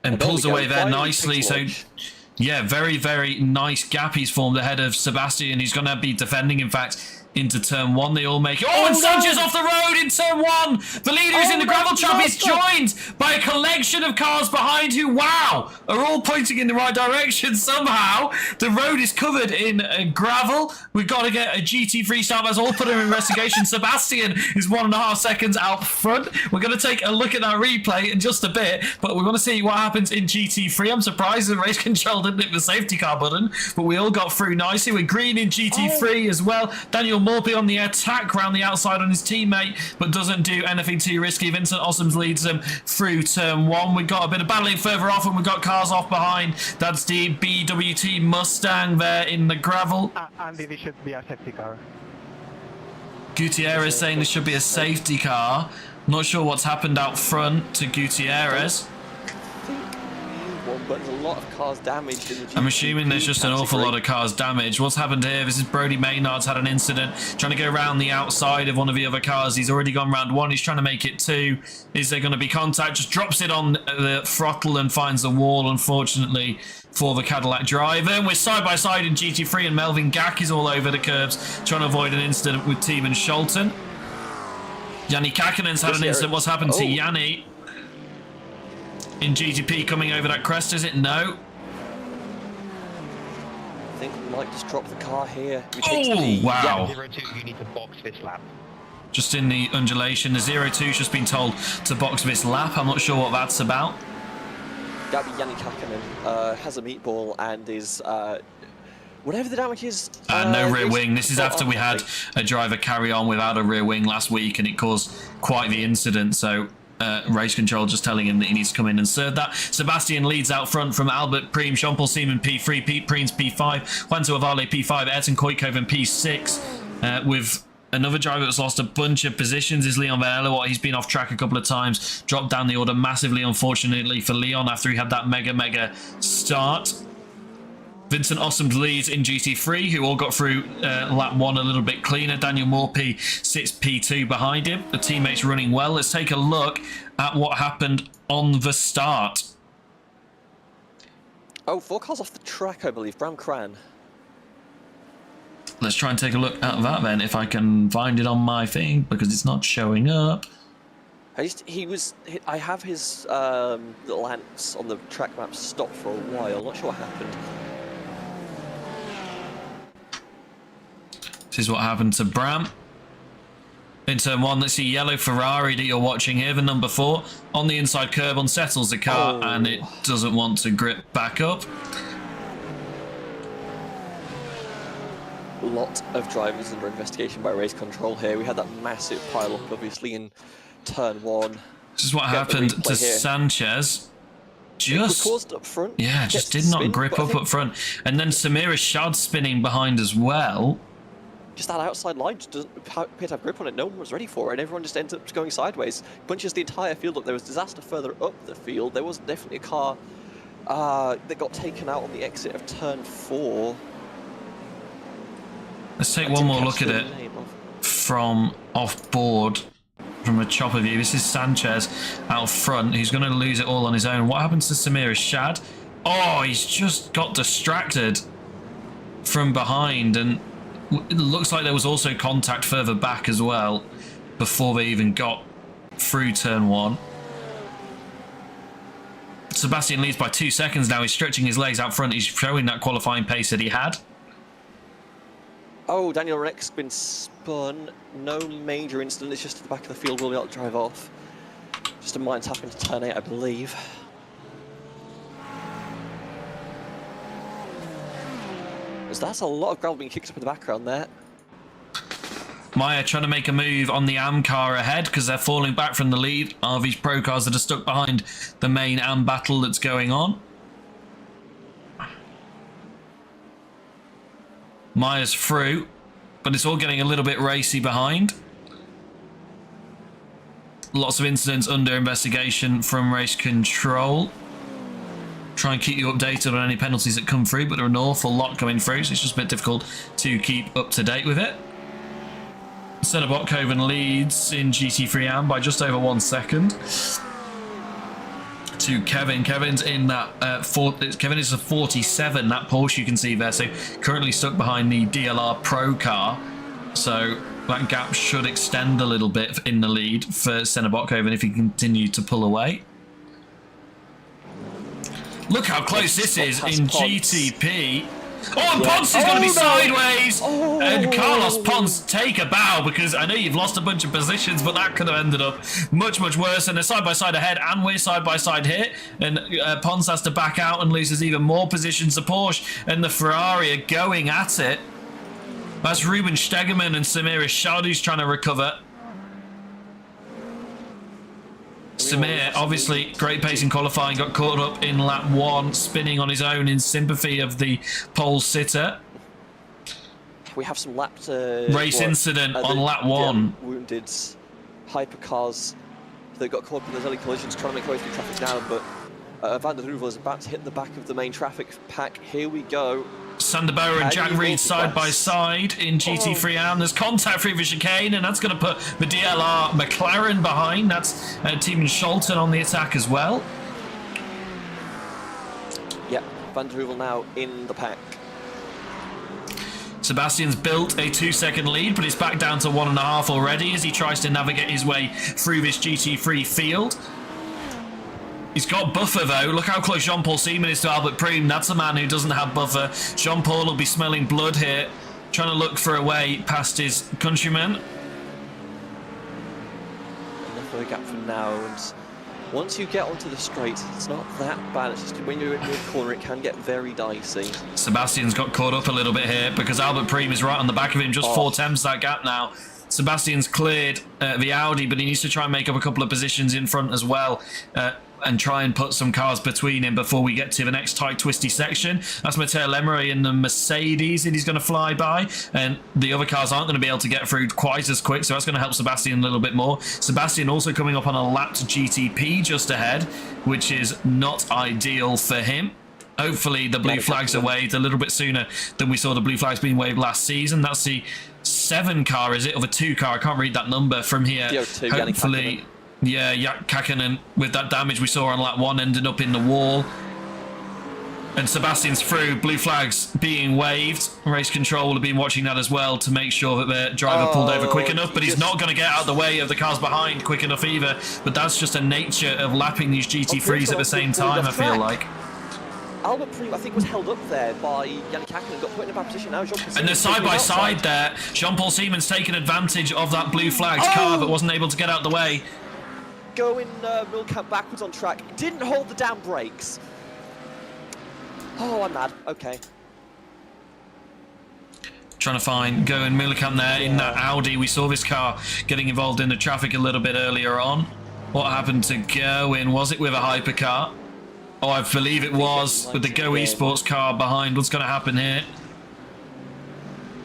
And pulls away there nicely. So, yeah, very, very nice gap he's formed ahead of Sebastian. He's going to be defending, in fact, into turn 1. They all make it. Oh, and Sanchez off the road in turn 1. The leader who's in the gravel trap is joined by a collection of cars behind who, wow, are all pointing in the right direction somehow. The road is covered in gravel. We've got to get a GT3 start. That's all put in investigation. Sebastian is 1.5 seconds out front. We're going to take a look at that replay in just a bit, but we want to see what happens in GT3. I'm surprised the race control didn't hit the safety car button, but we all got through nicely. We're green in GT3 as well. Daniel Morphy on the attack round the outside on his teammate, but doesn't do anything too risky. Vincent Ossoms leads them through turn 1. We've got a bit of battling further off, and we've got cars off behind. That's the BWT Mustang there in the gravel. Andy, this should be a safety car. Gutierrez saying this should be a safety car. Not sure what's happened out front to Gutierrez. But there's a lot of cars damaged in the GT3 I'm assuming there's just an awful lot of cars damaged. What's happened here? This is Brody Maynard's had an incident trying to go around the outside of one of the other cars. He's already gone round 1. He's trying to make it 2. Is there going to be contact? Just drops it on the throttle and finds the wall, unfortunately, for the Cadillac driver. And we're side by side in GT3, and Melvin Gack is all over the curbs trying to avoid an incident with Teeman Scholten. Yanni Kakinen's had an incident. What's happened to Yanni? In GTP coming over that crest, is it? No. I think we might just drop the car here. Oh, wow. 02, you need to box this lap. Just in the undulation. The 02's just been told to box this lap. I'm not sure what that's about. That'd be Yanni Kakkonen. Has a meatball and is... whatever the damage is... no rear wing. This is after we had a driver carry on without a rear wing last week, and it caused quite the incident, so... race control just telling him that he needs to come in and serve that. Sebastian leads out front from Albert Preem, Jean-Paul Seaman P3, Pete Preens P5, Juan Avale P5, Ayrton Koikkoven P6, with another driver that's lost a bunch of positions is Leon Vanello. He's been off track a couple of times, dropped down the order massively, unfortunately, for Leon after he had that mega start. Vincent Ossoms leads in GT3, who all got through lap 1 a little bit cleaner. Daniel Morphy sits P2 behind him. The teammates running well. Let's take a look at what happened on the start. Oh, 4 cars off the track, I believe. Bram Cran. Let's try and take a look at that then, if I can find it on my thing, because it's not showing up. I have his little ants on the track map stopped for a while. Not sure what happened. This is what happened to Bram. In turn 1, let's see yellow Ferrari that you're watching here, the number 4. On the inside curb, unsettles the car, and it doesn't want to grip back up. A lot of drivers under investigation by race control here. We had that massive pile-up, obviously, in turn 1. This is what happened to Sanchez. Just caused up front. Yeah, just did not grip up front. And then Samira Shad spinning behind as well. Just that outside line just doesn't appear to have grip on it. No one was ready for it, and everyone just ends up going sideways. Bunches the entire field up. There was disaster further up the field. There was definitely a car that got taken out on the exit of turn 4. Let's take one more look at it from off board, from a chopper view. This is Sanchez out front. He's going to lose it all on his own. What happens to Samira Shad? Oh, he's just got distracted from behind, and it looks like there was also contact further back as well before they even got through turn 1. Sebastian leads by 2 seconds now. He's stretching his legs out front. He's showing that qualifying pace that he had. Oh, Daniel Reck's been spun. No major incident. It's just at the back of the field. We'll be able to drive off. Just a mine tap into turn 8, I believe. That's a lot of gravel being kicked up in the background there. Maya trying to make a move on the AM car ahead because they're falling back from the lead. RV's pro cars that are stuck behind the main AM battle that's going on. Maya's through, but it's all getting a little bit racy behind. Lots of incidents under investigation from race control. Try and keep you updated on any penalties that come through, but there are an awful lot coming through, so it's just a bit difficult to keep up to date with it. Senna Botkoven leads in GT3 AM by just over 1 second to Kevin. Kevin's in that Kevin is a 47, that Porsche you can see there, so currently stuck behind the DLR Pro car, so that gap should extend a little bit in the lead for Senna Botkoven if he continues to pull away. Look how close this is in GTP. Oh, and Ponce is going to be sideways! Oh. And Carlos Ponce, take a bow, because I know you've lost a bunch of positions, but that could have ended up much, much worse. And they're side-by-side ahead, and we're side-by-side here. And Ponce has to back out and loses even more positions. The Porsche and the Ferrari are going at it. That's Ruben Stegemann and Samir Ishad who's trying to recover. Samir, obviously, great pace in qualifying, got caught up in lap 1, spinning on his own in sympathy of the pole sitter. We have some lap race incident on lap 1. Wounded hypercars that got caught up in those early collisions, trying to make their way through traffic now, but Van der Heuvel is about to hit the back of the main traffic pack. Here we go. Sander Bauer and Jack Reed side by side in GT3 AM. There's contact through the chicane, and that's going to put the DLR McLaren behind. That's Team Scholten on the attack as well. Yep, Van der Heuvel now in the pack. Sebastian's built a 2-second lead, but it's back down to 1.5 already as he tries to navigate his way through this GT3 field. He's got buffer though. Look how close Jean-Paul Seaman is to Albert Priem. That's a man who doesn't have buffer. Jean-Paul will be smelling blood here, trying to look for a way past his countryman. Enough of a gap for now, and once you get onto the straight, it's not that bad. It's just when you're in mid-corner, it can get very dicey. Sebastian's got caught up a little bit here because Albert Priem is right on the back of him, just 4/10 that gap now. Sebastian's cleared the Audi, but he needs to try and make up a couple of positions in front as well. And try and put some cars between him before we get to the next tight, twisty section. That's Matteo Lemery in the Mercedes that he's going to fly by, and the other cars aren't going to be able to get through quite as quick, so that's going to help Sebastian a little bit more. Sebastian also coming up on a lapped GTP just ahead, which is not ideal for him. Hopefully the blue flags are waved a little bit sooner than we saw the blue flags being waved last season. That's the 7 car, is it? Or the 2 car? I can't read that number from here. Hopefully... Yeah, Jack Kakkonen, with that damage we saw on lap 1, ended up in the wall. And Sebastian's through, blue flags being waved. Race control will have been watching that as well to make sure that their driver pulled over quick enough, but he's not going to get out of the way of the cars behind quick enough either. But that's just a nature of lapping these GT3s at the same time, I feel like. Albert Priem, I think, was held up there by Yannick Kakkonen, got put in a bad position now. And they're side by side there. Jean-Paul Seaman's taken advantage of that blue flags car but wasn't able to get out of the way. Going Milkamp backwards on track. Didn't hold the damn brakes. Oh, I'm mad. Okay. Trying to find Goen Milkamp there in that Audi. We saw this car getting involved in the traffic a little bit earlier on. What happened to Goen? Was it with a hypercar? Oh, I believe it was with the Go Esports car behind. What's going to happen here?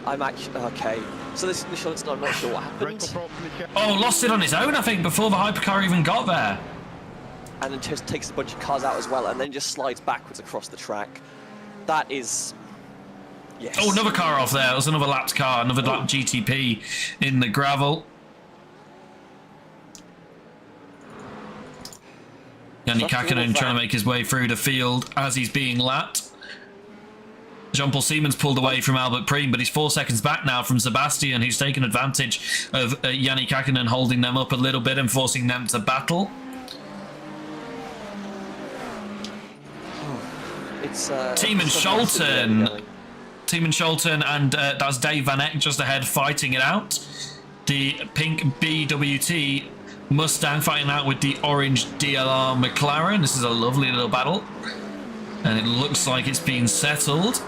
I'm actually... Okay. So this is I'm not sure what happened. Oh, lost it on his own, I think, before the hypercar even got there. And then just takes a bunch of cars out as well, and then just slides backwards across the track. That is... Yes. Oh, another car off there. It was another lapped car, another lapped GTP in the gravel. Yannick Kakkonen trying to make his way through the field as he's being lapped. Jean-Paul Seaman's pulled away from Albert Priem, but he's 4 seconds back now from Sebastian, who's taken advantage of Yannick Kakkonen holding them up a little bit and forcing them to battle. It's Team and Scholten. Team and Scholten, and that's Dave Van Eck just ahead fighting it out. The pink BWT Mustang fighting out with the orange DLR McLaren. This is a lovely little battle, and it looks like it's been settled.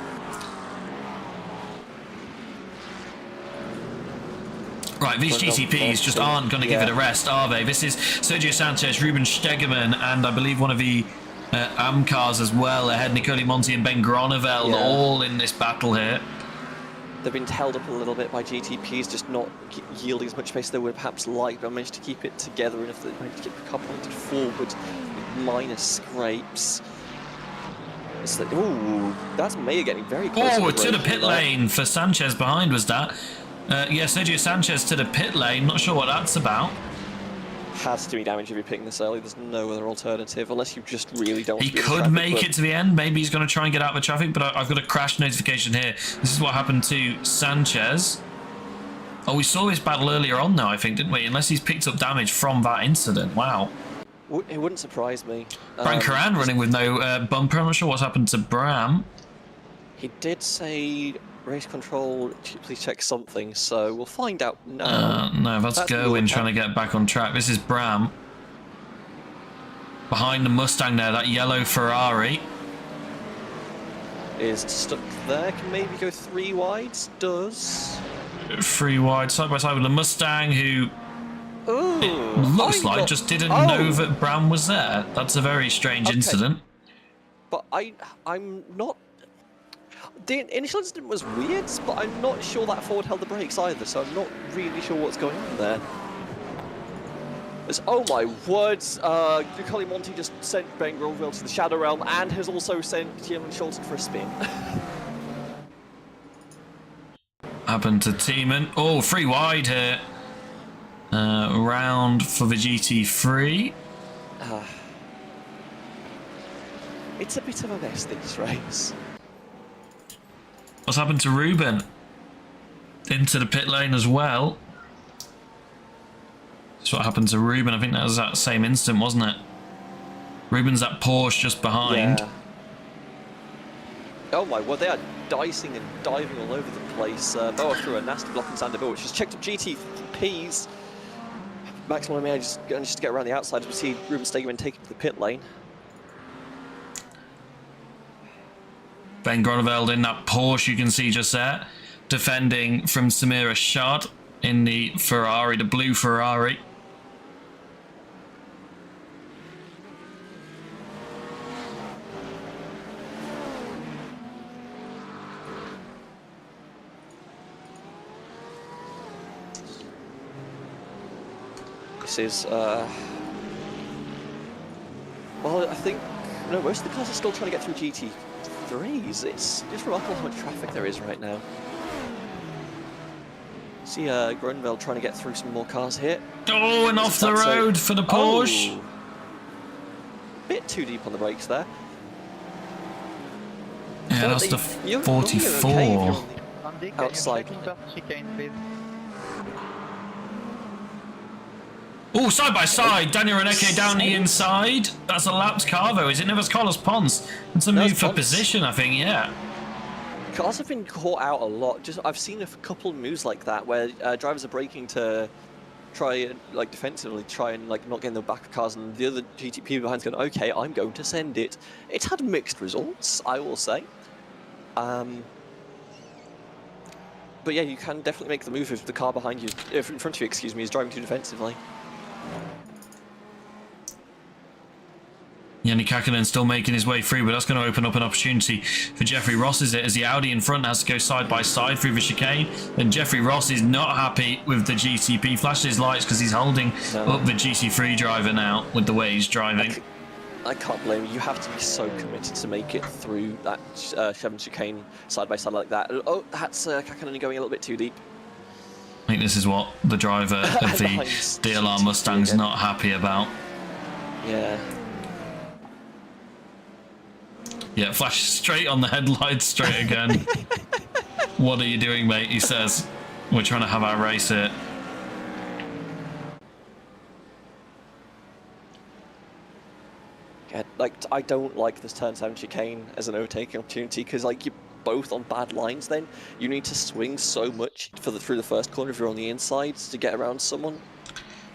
Right, these GTPs just aren't going to give it a rest, are they? This is Sergio Sanchez, Ruben Stegemann, and I believe one of the AMCARs as well ahead. Nicole Monti and Ben Groneveld all in this battle here. They've been held up a little bit by GTPs, just not yielding as much space as they would perhaps like, but managed to keep it together enough that they managed to get the car pointed forward with minor scrapes. It's like, ooh, that's Mayer getting very close. Oh, to the pit lane for Sanchez behind was that. Yeah, Sergio Sanchez to the pit lane. Not sure what that's about. Has to be damage if you're picking this early. There's no other alternative unless you just really don't. He could make it to the end. Maybe he's going to try and get out of the traffic, but I've got a crash notification here. This is what happened to Sanchez. Oh, we saw this battle earlier on now, I think, didn't we? Unless he's picked up damage from that incident. Wow. It wouldn't surprise me. Bram Karan running with no bumper. I'm not sure what's happened to Bram. He did say race control, please check something, so we'll find out now. No, that's Gerwin trying to get back on track. This is Bram. Behind the Mustang there, that yellow Ferrari. Is stuck there, can maybe go 3 wides, does. 3 wide, side by side with the Mustang, who Ooh, looks like just didn't know that Bram was there. That's a very strange incident. But I'm not... The initial incident was weird, but I'm not sure that Ford held the brakes either, so I'm not really sure what's going on there. Oh my words, Nicole Monti just sent Ben Groneveld to the Shadow Realm and has also sent Jim Schulten for a spin. Happened to Tiemann. Oh, 3 wide here. Round for the GT3. It's a bit of a mess, this race. What's happened to Ruben? Into the pit lane as well. That's what happened to Ruben. I think that was that same instant, wasn't it? Ruben's that Porsche just behind. Yeah. Oh my word, they are dicing and diving all over the place. Boa threw a nasty block in Sandoval, which has checked up GTPs. Maximum may just managed to get around the outside as we see Ruben Stegemann taken to the pit lane. Ben Groneveld in that Porsche you can see just there, defending from Samira Shad in the Ferrari, the blue Ferrari. This is, well, I think, no, most of the cars are still trying to get through GT3s. It's remarkable how much traffic there is right now. See Groneveld trying to get through some more cars here. Oh, and off the road for the Porsche. Oh, bit too deep on the brakes there. Yeah, that's the 44. Outside. Oh, side by side, Daniel Reneke down the inside. That's a lapped car though, is it? No, that's Carlos Pons. It's a move for position, I think, yeah. Cars have been caught out a lot. I've seen a couple of moves like that where drivers are braking to try and defensively try and not get in the back of cars, and the other GTP behind's going, okay, I'm going to send it. It's had mixed results, I will say. But yeah, you can definitely make the move if the car behind you, in front of you, excuse me, is driving too defensively. Yannick Kakkonen still making his way through, but that's going to open up an opportunity for Jeffrey Ross, is it? As the Audi in front has to go side by side through the chicane, and Jeffrey Ross is not happy with the GTP. Flashed his lights because he's holding up the GT3 driver now with the way he's driving. I can't blame you. You have to be so committed to make it through that Chevron chicane side by side like that. Oh, that's Kakkonen going a little bit too deep. I think this is what the driver of the DLR Mustang's not happy about. Yeah. Yeah, flash straight on the headlights straight again. What are you doing, mate? He says. We're trying to have our race here. Yeah, I don't like this turn 7 chicane as an overtaking opportunity because you're both on bad lines. Then you need to swing so much through the first corner if you're on the insides to get around someone.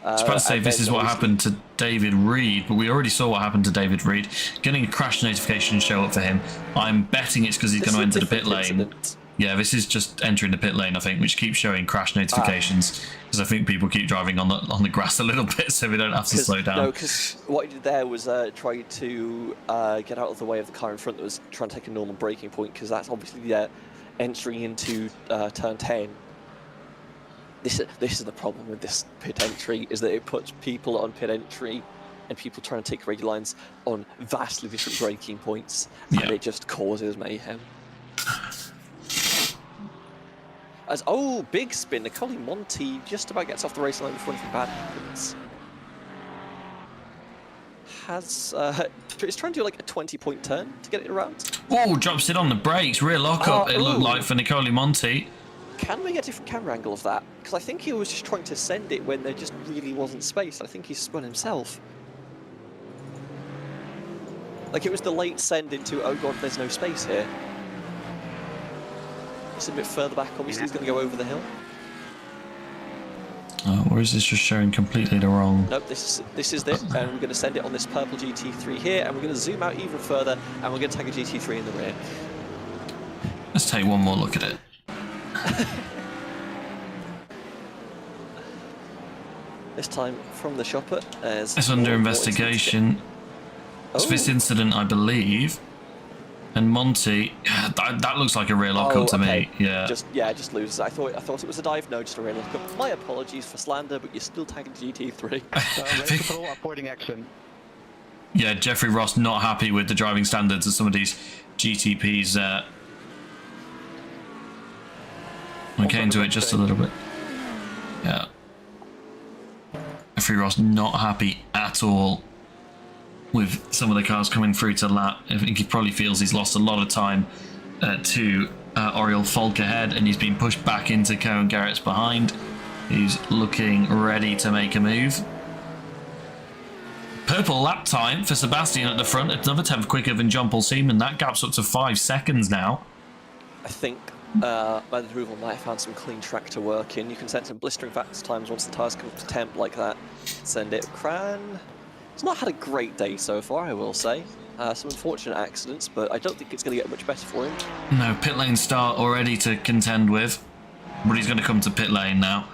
I was about to say this is what happened to David Reed, but we already saw what happened to David Reed. Getting a crash notification show up for him. I'm betting it's because he's going to enter the pit lane. Yeah, this is just entering the pit lane, I think, which keeps showing crash notifications because I think people keep driving on the grass a little bit, so we don't have to slow down. No, because what he did there was try to get out of the way of the car in front that was trying to take a normal braking point, because that's obviously entering into turn 10. This is the problem with this pit entry, is that it puts people on pit entry and people trying to take regular lines on vastly different braking points, and it just causes mayhem. Big spin. Nicole Monti just about gets off the race line before anything bad happens. Is trying to do like a 20-point turn to get it around. Oh, drops it on the brakes. Rear lockup, it looked like, for Nicole Monti. Can we get a different camera angle of that? Because I think he was just trying to send it when there just really wasn't space. I think he spun himself. Like, it was the late send into, oh god, there's no space here. Just a bit further back, obviously he's going to go over the hill. Or is this just showing completely the wrong? Nope, this is it, and we're going to send it on this purple GT3 here, and we're going to zoom out even further, and we're going to tag a GT3 in the rear. Let's take one more look at it. This time from the shopper as it's under investigation. It's this incident, I believe. And Monty, that looks like a rear lockup to me. Yeah. Just loses. I thought it was a dive. No, just a rear lockup. My apologies for slander, but you're still tagging GT3. Ready to pull, avoiding action. Yeah, Jeffrey Ross not happy with the driving standards of some of these GTPs. We came to it just a little bit. Yeah. Jeffrey Ross not happy at all with some of the cars coming through to lap. I think he probably feels he's lost a lot of time to Oriel Falk ahead, and he's been pushed back into Cohen Garrett's behind. He's looking ready to make a move. Purple lap time for Sebastian at the front, another 10th quicker than John Paul Seaman. That gap's up to 5 seconds now. I think by the approval might have found some clean track to work in. You can set some blistering fast times once the tyres come to temp like that. Send it. Cran. He's not had a great day so far, I will say. Some unfortunate accidents, but I don't think it's going to get much better for him. No, pit lane start already to contend with, but he's going to come to pit lane now.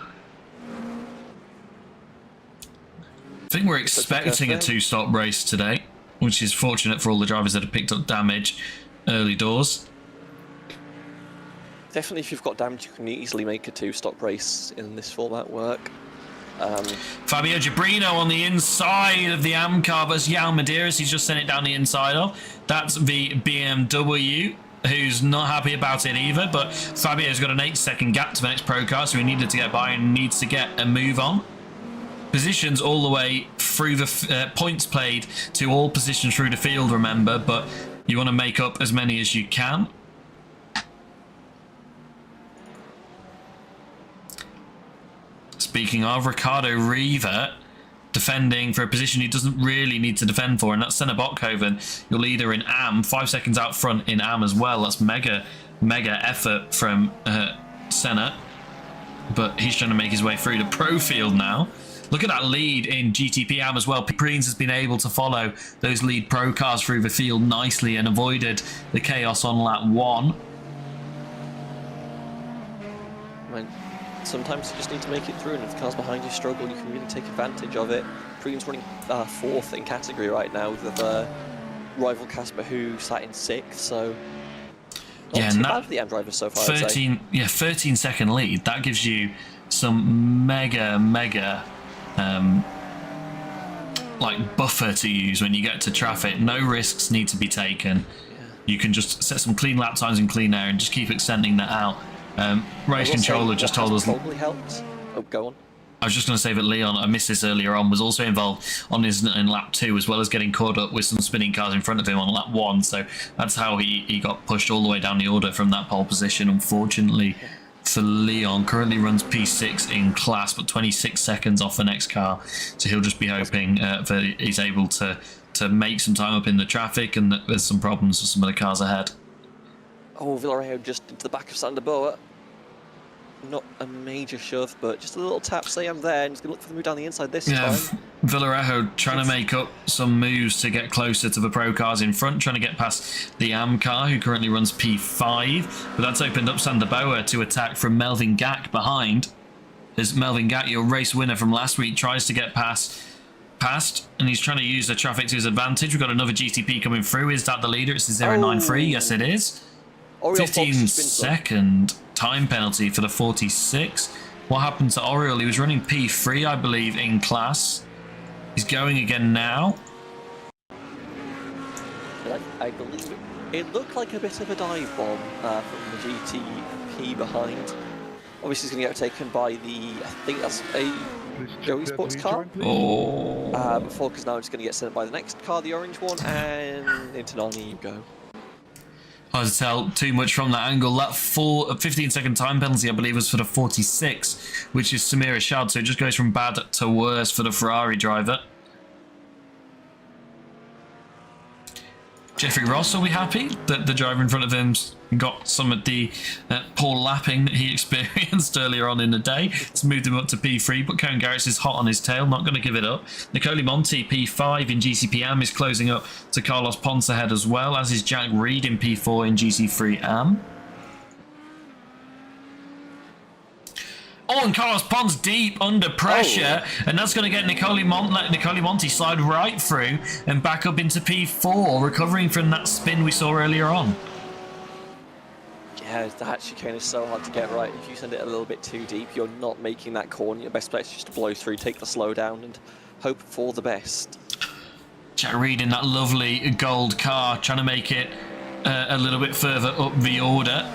I think we're expecting a 2-stop race today, which is fortunate for all the drivers that have picked up damage early doors. Definitely, if you've got damage, you can easily make a 2-stop race in this format work. Fabio Gibrino on the inside of the AM car versus Yao Medeiros. He's just sent it down the inside of. That's the BMW, who's not happy about it either. But Fabio's got an 8-second gap to the next pro car, so he needed to get by and needs to get a move on. Positions all the way through the points played to all positions through the field, remember, but you want to make up as many as you can. Speaking of, Ricardo Riva defending for a position he doesn't really need to defend for, and that's Senna Botkoven, your leader in AM, 5 seconds out front in AM as well. That's mega effort from Senna, but he's trying to make his way through the pro field now. Look at that lead in GTP AM as well. Preens has been able to follow those lead pro cars through the field nicely and avoided the chaos on lap 1. Sometimes you just need to make it through, and if the cars behind you struggle, you can really take advantage of it. Preen's running 4th in category right now with rival Casper, who sat in 6th, so not too bad for the AM drivers so far. 13-second lead. That gives you some mega like buffer to use when you get to traffic. No risks need to be taken. You can just set some clean lap times in clean air and just keep extending that out. Race controller just told us. Probably helped. Oh, go on. I was just going to say that Leon, I missed this earlier on, was also involved on his in lap 2, as well as getting caught up with some spinning cars in front of him on lap 1. So that's how he got pushed all the way down the order from that pole position. Unfortunately for Leon, currently runs P6 in class, but 26 seconds off the next car. So he'll just be hoping that he's able to make some time up in the traffic, and that there's some problems with some of the cars ahead. Oh, Villarreal just into the back of Sander Boa. Not a major shove, but just a little tap. Say I'm there, and he's going to look for the move down the inside this time. Villarejo trying to make up some moves to get closer to the pro cars in front, trying to get past the AM car, who currently runs P5. But that's opened up Sanderboa to attack from Melvin Gack behind. As Melvin Gack, your race winner from last week, tries to get past, and he's trying to use the traffic to his advantage. We've got another GTP coming through. Is that the leader? It's the 093. Yes, it is. 15-second time penalty for the 46. What happened to Oriole? He was running P3, I believe, in class. He's going again now. I believe it looked like a bit of a dive bomb from the GTP behind. Obviously, he's going to get taken by the, I think that's a Joey Sports car. Oh. Before, because now it's going to get sent by the next car, the orange one, and into Nani you go. Hard to tell too much from that angle. That 15-second time penalty, I believe, was for the 46, which is Samir Ashad. So it just goes from bad to worse for the Ferrari driver. Jeffrey Ross will be happy that the driver in front of him's got some of the poor lapping that he experienced earlier on in the day. It's moved him up to P3, but Cohen Garrett is hot on his tail, not going to give it up. Nicole Monti, P5 in GCP-AM, is closing up to Carlos Ponce ahead as well, as is Jack Reed in P4 in GC3-AM. Oh, and Carlos Ponce deep under pressure, and that's going to get Nicole Monti slide right through and back up into P4, recovering from that spin we saw earlier on. Yeah, that chicane is so hard to get right. If you send it a little bit too deep, you're not making that corner. Your best bet is just to blow through, take the slow down, and hope for the best. Jack Reed in that lovely gold car, trying to make it a little bit further up the order.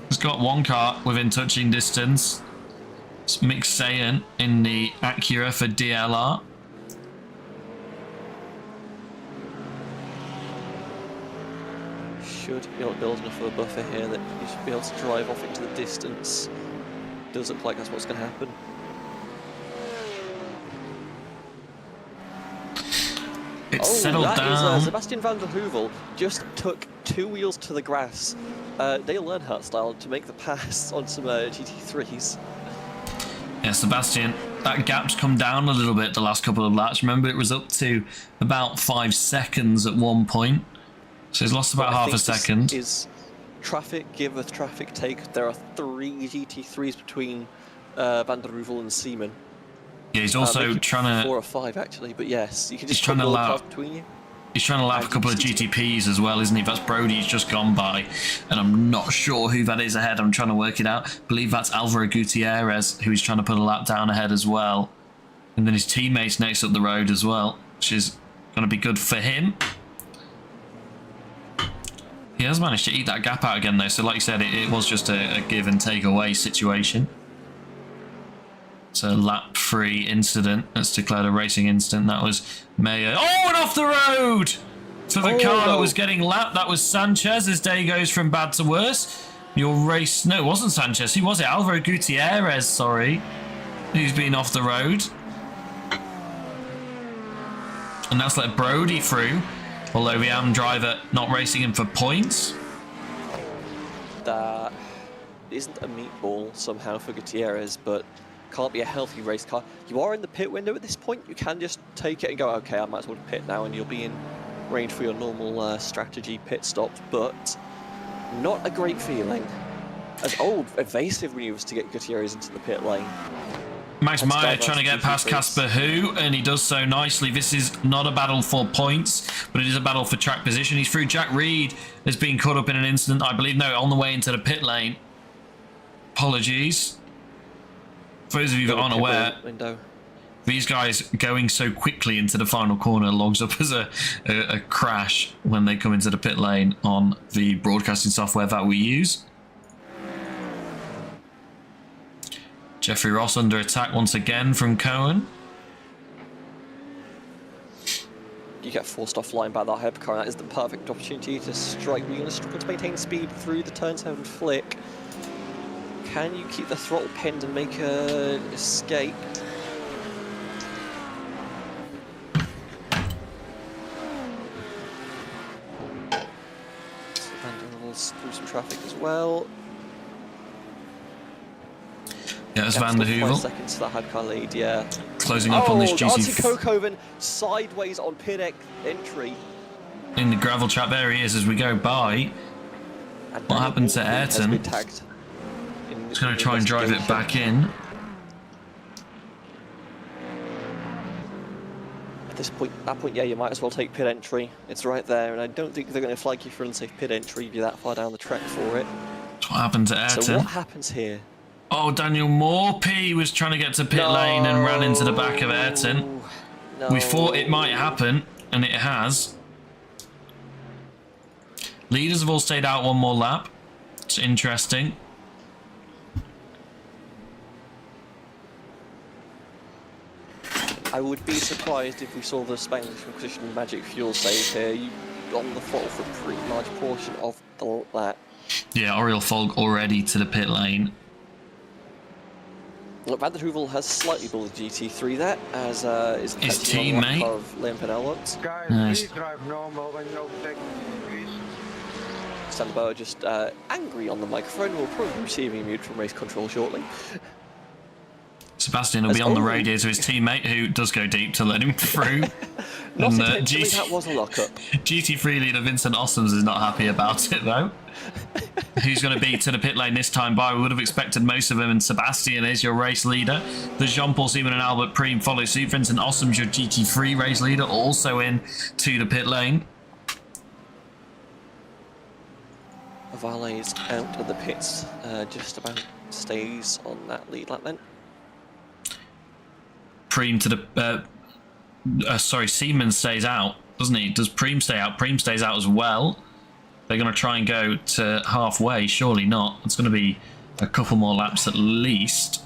He's got one car within touching distance. It's Mick Sayan in the Acura for DLR. Should be able to build enough of a buffer here that you should be able to drive off into the distance. Does look like that's what's going to happen. It's settled down. Sebastian van der Heuvel just took 2 wheels to the grass. Dale Earnhardt style to make the pass on some GT3s. Yeah, Sebastian, that gap's come down a little bit the last couple of laps. Remember, it was up to about 5 seconds at one point. So he's lost about half a second. Is traffic, give a traffic take. There are 3 GT3s between Van der Heuvel and Seaman. Yeah, he's also trying to... 4 or 5 actually, but yes, you can just he's trying to lap between you. He's trying to lap a couple of GTPs as well, isn't he? That's Brody's just gone by, and I'm not sure who that is ahead. I'm trying to work it out. I believe that's Alvaro Gutierrez, who he's trying to put a lap down ahead as well. And then his teammates next up the road as well, which is going to be good for him. He has managed to eat that gap out again, though. So like you said, it was just a give and take away situation. It's a lap 3 incident. That's declared a racing incident. That was Mayer. Oh, and off the road! To the car that was getting lapped. That was Sanchez. As day goes from bad to worse. Your race... No, it wasn't Sanchez. Who was it? Alvaro Gutierrez, sorry. Who's been off the road. And that's let Brody through. Although the AM driver not racing him for points. That isn't a meatball somehow for Gutierrez, but can't be a healthy race car. You are in the pit window at this point. You can just take it and go, okay, I might as well pit now, and you'll be in range for your normal strategy pit stops, but not a great feeling. As evasive maneuvers to get Gutierrez into the pit lane. Max Meyer trying to get past Casper Hu, and he does so nicely. This is not a battle for points, but it is a battle for track position. He's through. Jack Reed has been caught up in an incident, I believe, no, on the way into the pit lane. Apologies. For those of you that aren't aware, these guys going so quickly into the final corner logs up as a crash when they come into the pit lane on the broadcasting software that we use. Jeffrey Ross under attack once again from Cohen. You get forced offline by that hypercar, and that is the perfect opportunity to strike. You're going to struggle to maintain speed through the turn 7 flick. Can you keep the throttle pinned and make an escape? Through some traffic as well. Yeah, it's Yeah, Van der still 5 Heuvel seconds to that Hypercar lead, yeah. closing up on this Artie GT Kokoven sideways on entry. in the gravel trap. There he is as we go by. And What happened to Has Ayrton? been tagged. He's going to try and drive it back in. At that point, yeah, you might as well take pit entry. It's right there, and I don't think they're going to flag you for unsafe pit entry if you're that far down the track for it. That's what happened to Ayrton. So what happens here? Oh, Daniel Morphy was trying to get to pit lane and ran into the back of Ayrton. No. We thought it might happen, and it has. Leaders have all stayed out one more lap. It's interesting. I would be surprised if we saw the Spanish Inquisition Magic Fuel save here. You on the throttle for a pretty large portion of the lap. Yeah, Oriel Fog already to the pit lane. Look, Van der Heuvel has slightly bullied GT3 there, as is His catching on the teammate. lap of Liam Penelons. Guys, Nice. please drive normal when you overtake, please. Sandberg just angry on the microphone. We'll probably be receiving a mute from race control shortly. Sebastian will be on the radio to his teammate, who does go deep to let him through. Not And, intentionally, that was a lockup. GT3 leader Vincent Ossoms is not happy about it, though. Who's going to be to the pit lane this time by? We would have expected most of them, and Sebastian is your race leader. The Jean-Paul Seaman and Albert Preem follow suit. Vincent Ossoms, your GT3 race leader, also in to the pit lane. Valet is out of the pits, just about stays on that lead lap then. Preem to the... sorry, Seaman stays out, doesn't he? Does Preem stay out? Preem stays out as well. They're going to try and go to halfway. Surely not. It's going to be a couple more laps at least.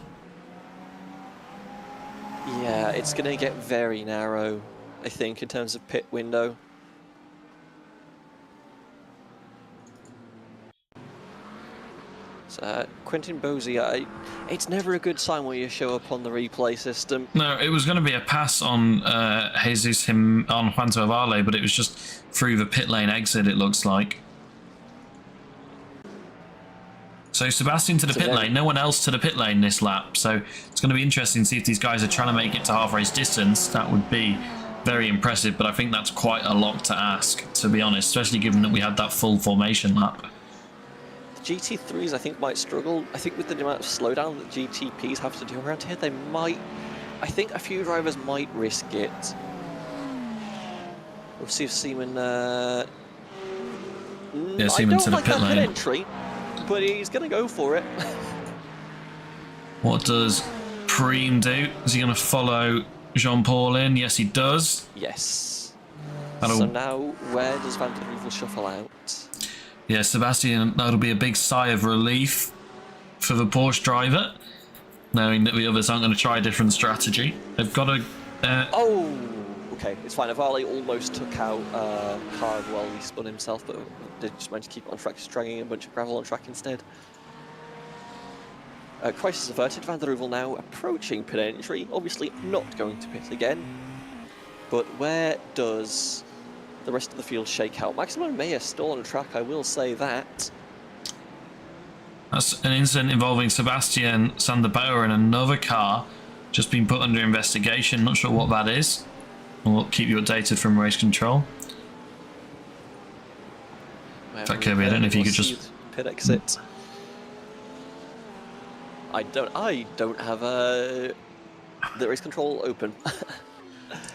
Yeah, it's going to get very narrow, I think, in terms of pit window. So, Quentin Bozier, it's never a good sign when you show up on the replay system. No, it was going to be a pass on on Juan Vale, but it was just through the pit lane exit, it looks like. So Sebastian to the pit lane, no one else to the pit lane this lap. So it's going to be interesting to see if these guys are trying to make it to half race distance. That would be very impressive, but I think that's quite a lot to ask, to be honest, especially given that we had that full formation lap. The GT3s, I think, might struggle. I think with the amount of slowdown that GTPs have to do around here, they might... I think a few drivers might risk it. We'll see if Seaman... Yeah, Seaman to the pit lane. Entry, but he's going to go for it. What does Preem do? Is he going to follow Jean-Paul in? Yes, he does. Yes. That'll... So now, where does Van der Heuvel shuffle out? Yeah, Sebastian, that'll be a big sigh of relief for the Porsche driver, knowing that the others aren't going to try a different strategy. They've got to... Oh, okay, it's fine. Avale almost took out Card while he spun himself, but they just managed to keep it on track, just dragging a bunch of gravel on track instead. Crisis averted. Van der Heuvel now approaching pit entry, obviously not going to pit again. But where does the rest of the field shake out? Maximo Mayer still on track, I will say that. That's an incident involving Sebastian Sanderbauer and another car just been put under investigation. Not sure what that is. We'll keep you updated from race control. In fact, Kirby, I don't know if you could just... Pit exit. I don't have the race control open.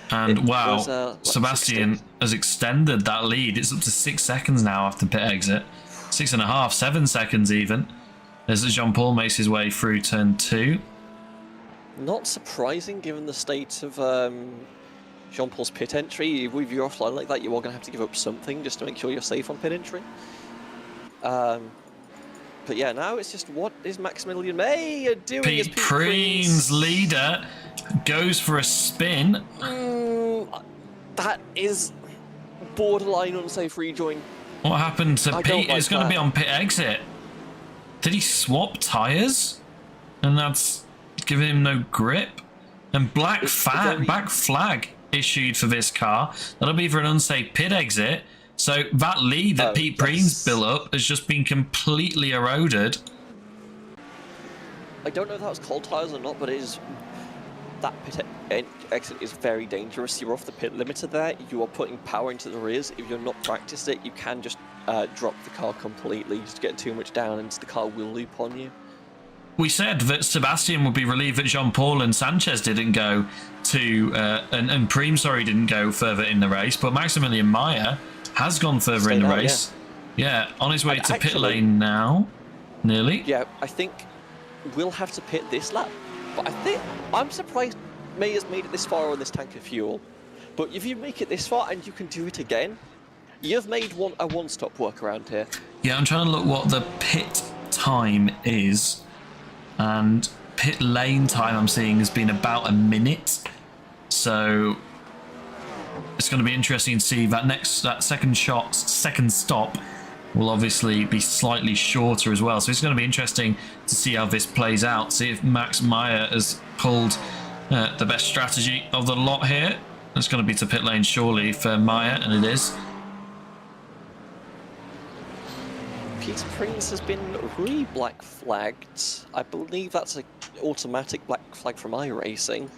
And wow, Sebastian has extended that lead. It's up to 6 seconds now after pit exit. 6.5, 7 seconds even. As Jean-Paul makes his way through turn 2. Not surprising given the state of Jean-Paul's pit entry. With you offline like that, you are going to have to give up something just to make sure you're safe on pit entry. But yeah, now it's just what is Maximilian May doing? Pete Preen's leader goes for a spin. That is borderline unsafe rejoin. What happened to Pete? Like It's going to be on pit exit. Did he swap tyres? And that's giving him no grip? And black flag issued for this car. That'll be for an unsafe pit exit. So that lead that Pete Preen's built up has just been completely eroded. I don't know if that was cold tyres or not, but it is that exit is very dangerous. You're off the pit limiter there. You are putting power into the rears. If you're not practiced it, you can just drop the car completely. Just get too much down, and the car will loop on you. We said that Sebastian would be relieved that Jean-Paul and Sanchez didn't go to, and Preem, sorry, didn't go further in the race, but Maximilian Meyer has gone further in the race. Yeah, on his way to pit lane now, nearly. Yeah, I think we'll have to pit this lap, but I'm surprised Meyer's made it this far on this tank of fuel. But if you make it this far and you can do it again, you've made a one-stop work around here. Yeah, I'm trying to look what the pit time is. And pit lane time I'm seeing has been about a minute, so it's going to be interesting to see that second stop will obviously be slightly shorter as well. So it's going to be interesting to see how this plays out. See if Max Meyer has pulled the best strategy of the lot here. It's going to be to pit lane surely for Meyer, and it is. Peter Prince has been re-black flagged. I believe that's an automatic black flag from iRacing.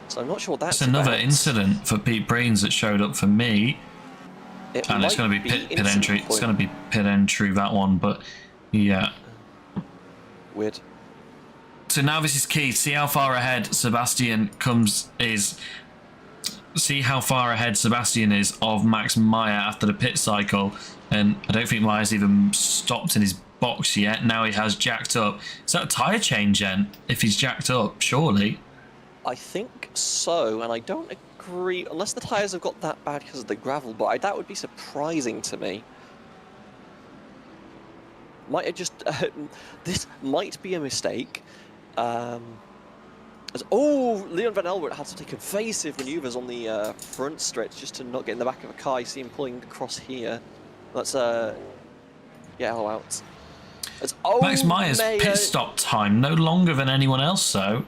So I'm not sure what that's It's another about. incident for Pete Preens that showed up for me. And it's going to be pit entry. It's going to be pit entry, that one, but yeah. Weird. So now this is key. See how far ahead Sebastian is of Max Meyer after the pit cycle. And I don't think Meyer's even stopped in his box yet. Now he has jacked up. Is that a tyre change then? If he's jacked up, surely. I think so, and I don't agree, unless the tyres have got that bad because of the gravel, but that would be surprising to me. Might have just, this might be a mistake. Leon Van Elbert had to take evasive manoeuvres on the front stretch just to not get in the back of a car. You see him pulling across here. That's yellow out. Max Meyer's pit stop time no longer than anyone else, though.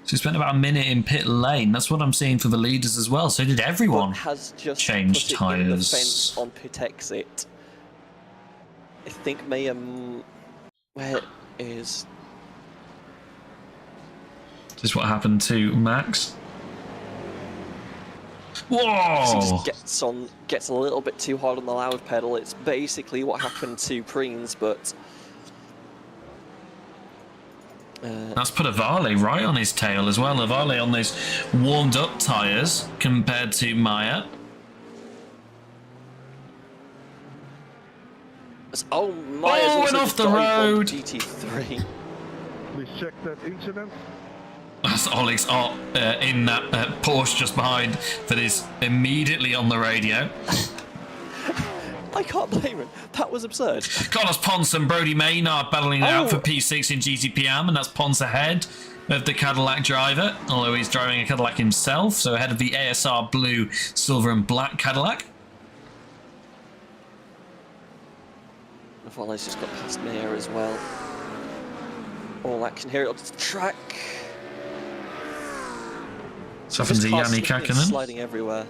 So he spent about a minute in pit lane. That's what I'm seeing for the leaders as well. So did everyone has just change tyres. In the fence on pit exit. I think Meyer. Where is? This is what happened to Max. Whoa! He just gets a little bit too hard on the loud pedal. It's basically what happened to Preens, but that's put Avale right on his tail as well. Avale on those warmed up tyres compared to Meyer. Meyer's went off the road. GT3. Please check that incident. That's Oleg's in that Porsche just behind that is immediately on the radio. I can't blame him. That was absurd. Carlos Ponce and Brody Maynard battling it out for P6 in GTPM, and that's Ponce ahead of the Cadillac driver, although he's driving a Cadillac himself, so ahead of the ASR blue, silver and black Cadillac. Avale's just got past Meyer as well. All action here onto the track. So happens to Yanni Kakkonen. Sliding everywhere.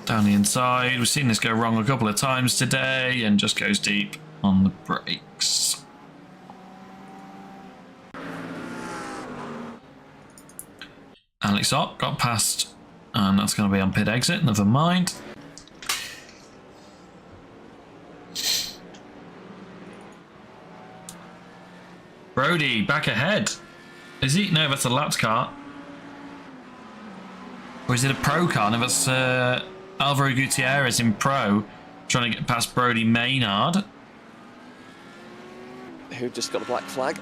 Down the inside. We've seen this go wrong a couple of times today and just goes deep on the brakes. Alex Ott got past, and that's going to be on pit exit, never mind. Brody back ahead. Is he? No, that's a laps car. Or is it a pro car? No, that's Alvaro Gutierrez in pro, trying to get past Brody Maynard. Who just got a black flag.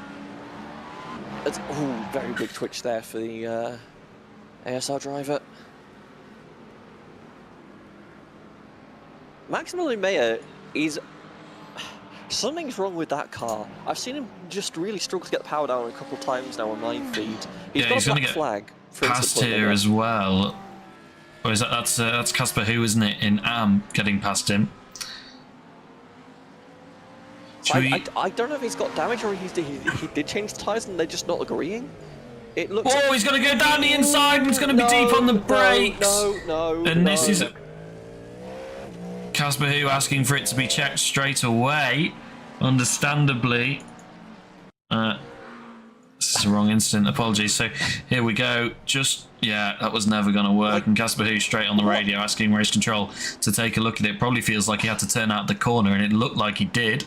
That's, very big twitch there for the ASR driver. Maximilian Meyer is... Something's wrong with that car. I've seen him just really struggle to get the power down a couple of times now on my feed. He's got a black flag. Past here as well. Or is that's Casper Who, isn't it, in AM getting past him? I don't know if he's got damage or he did change the tyres and they're just not agreeing. It looks. Oh, he's going to go down the inside and he's going to be deep on the brakes. No. And this is Casper Who asking for it to be checked straight away. Understandably. This is the wrong incident. Apologies. So here we go. Yeah, that was never going to work. And Casper Who straight on the radio asking race control to take a look at it. Probably feels like he had to turn out the corner, and it looked like he did.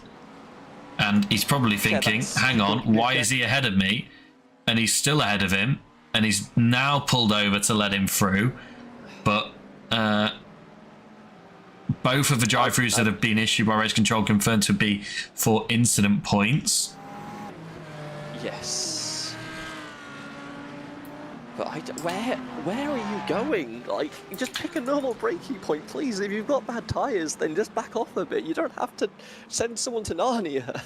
And he's probably thinking, hang on, why is he ahead of me? And he's still ahead of him, and he's now pulled over to let him through. But both of the drive-throughs that have been issued by race control confirmed to be for incident points. Yes. But where are you going? Like, just pick a normal braking point, please. If you've got bad tyres, then just back off a bit. You don't have to send someone to Narnia.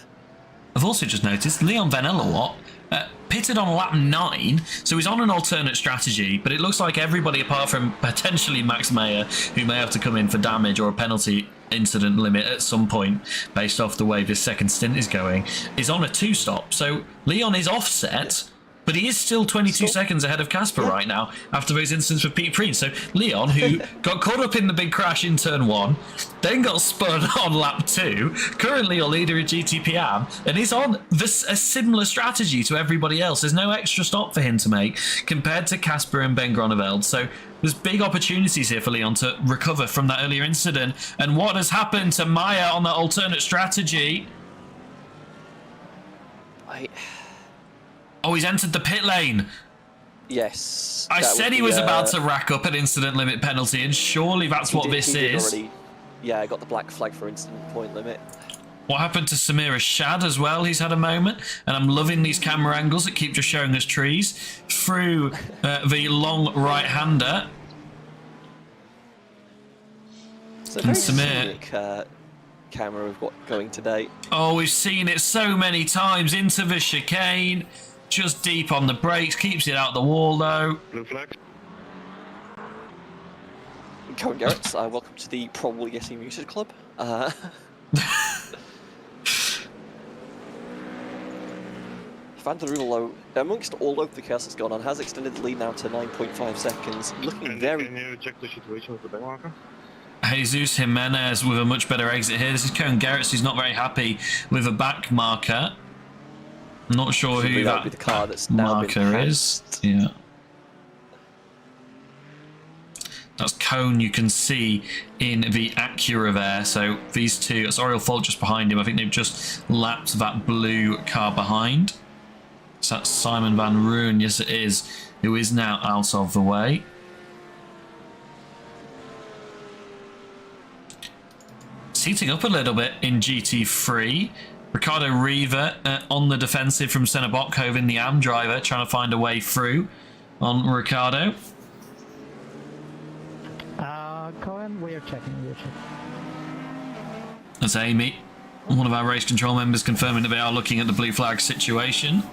I've also just noticed Leon Van Ellerwatt pitted on lap 9, so he's on an alternate strategy, but it looks like everybody apart from potentially Max Meyer, who may have to come in for damage or a penalty incident limit at some point based off the way this second stint is going, is on a 2-stop. So Leon is offset, but he is still 22 seconds ahead of Casper right now after those incidents with Pete Preen. So Leon, who got caught up in the big crash in turn 1, then got spun on lap 2, currently your leader at GTPM, and is on a similar strategy to everybody else. There's no extra stop for him to make compared to Casper and Ben Groneveld. So there's big opportunities here for Leon to recover from that earlier incident. And what has happened to Maya on that alternate strategy? Oh, he's entered the pit lane. Yes. I said he was about to rack up an incident limit penalty, and surely that's what this is. Yeah, I got the black flag for incident point limit. What happened to Samira Shad as well? He's had a moment, and I'm loving these camera angles that keep just showing us trees through the long right-hander. It's a very scenic camera we've got going today. Oh, we've seen it so many times into the chicane. Just deep on the brakes, keeps it out the wall though. Blue flag. Cohen Garrett, welcome to the Probably Getting Muted Club. Van der Rulo, amongst all of the chaos that's gone on, has extended the lead now to 9.5 seconds. Looking very... Can you check the situation with the back marker? Jesus Jimenez with a much better exit here. This is Cohen Garrett, who's not very happy with a back marker. I'm not sure who that the car that's now marker is. Yeah. That's Cone you can see in the Acura there. So these two, it's Oriel Fault just behind him. I think they've just lapped that blue car behind. So that's Simon Van Rooyen, yes it is, who is now out of the way. It's heating up a little bit in GT3. Ricardo Riva on the defensive from Senna Bockhoven, the AM driver, trying to find a way through on Ricardo. Cohen, we are checking. That's Amy, one of our race control members, confirming that they are looking at the blue flag situation.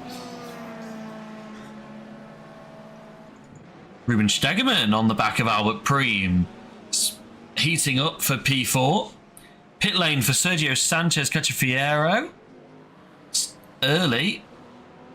Ruben Stegemann on the back of Albert Preem, heating up for P4. Pit lane for Sergio Sanchez Cachafiero. It's early.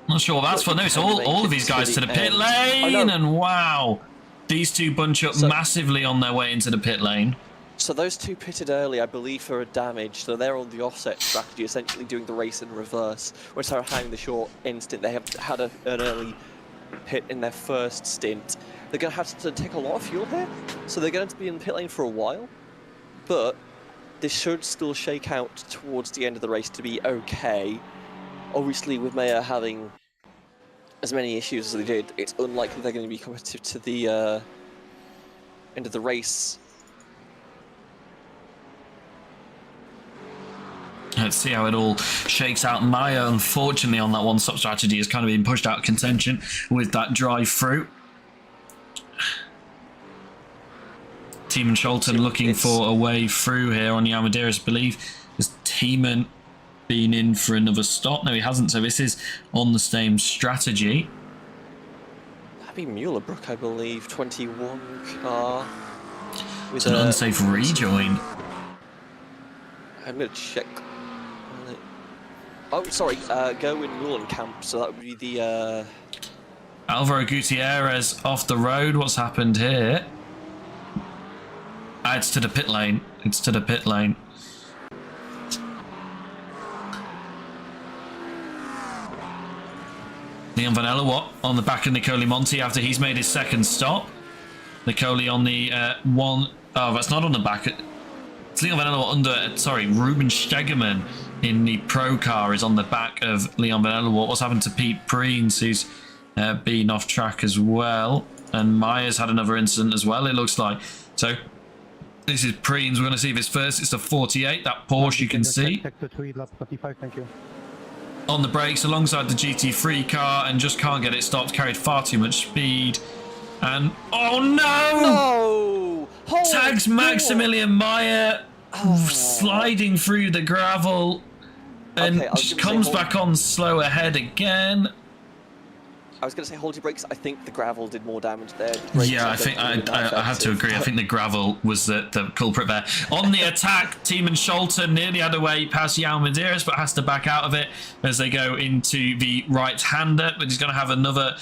Not sure what that's for. No, it's all of these guys to the pit lane, and wow. These two bunch up massively on their way into the pit lane. So those two pitted early, I believe, for a damage. So they're on the offset strategy, essentially doing the race in reverse. Instead of having the short instant, they have had an early pit in their first stint. They're going to have to take a lot of fuel here, so they're going to be in the pit lane for a while. But this should still shake out towards the end of the race to be okay. Obviously, with Meyer having as many issues as they did, it's unlikely they're going to be competitive to the end of the race. Let's see how it all shakes out. Maya, unfortunately, on that one-stop strategy has kind of been pushed out of contention with that drive-through. Tiemann Scholten looking for a way through here on Yamaderas, I believe. Has Tiemann been in for another stop? No, he hasn't, so this is on the same strategy. That'd be Muellerbrook, I believe, 21 car. It's an unsafe rejoin. I'm going to check. Oh, sorry, Gerwin Mullenkamp, so that would be the Alvaro Gutierrez off the road. What's happened here? It's to the pit lane. It's to the pit lane. Leon Vanella, what? On the back of Nicoli Monti after he's made his second stop. Nicoli on the one... Oh, that's not on the back. It's Leon Vanella under... Sorry, Ruben Stegemann in the pro car is on the back of Leon Vanella. What's happened to Pete Preens, who's been off track as well. And Myers had another incident as well, it looks like. So, this is Preens. We're going to see if it's first. It's a 48. That Porsche you can see. Sector 3, lap 35, thank you. On the brakes alongside the GT3 car and just can't get it stopped. Carried far too much speed. And oh no! No! Tags Maximilian Meyer sliding through the gravel and Okay, just comes back on slow ahead again. I was going to say hold your brakes. I think the gravel did more damage there. The brakes Yeah, I are think definitely I more have to agree. I think the gravel was the culprit there. On the attack, Tiemann Scholten nearly had a way past Yao Medeiros, but has to back out of it as they go into the right-hander. But he's going to have another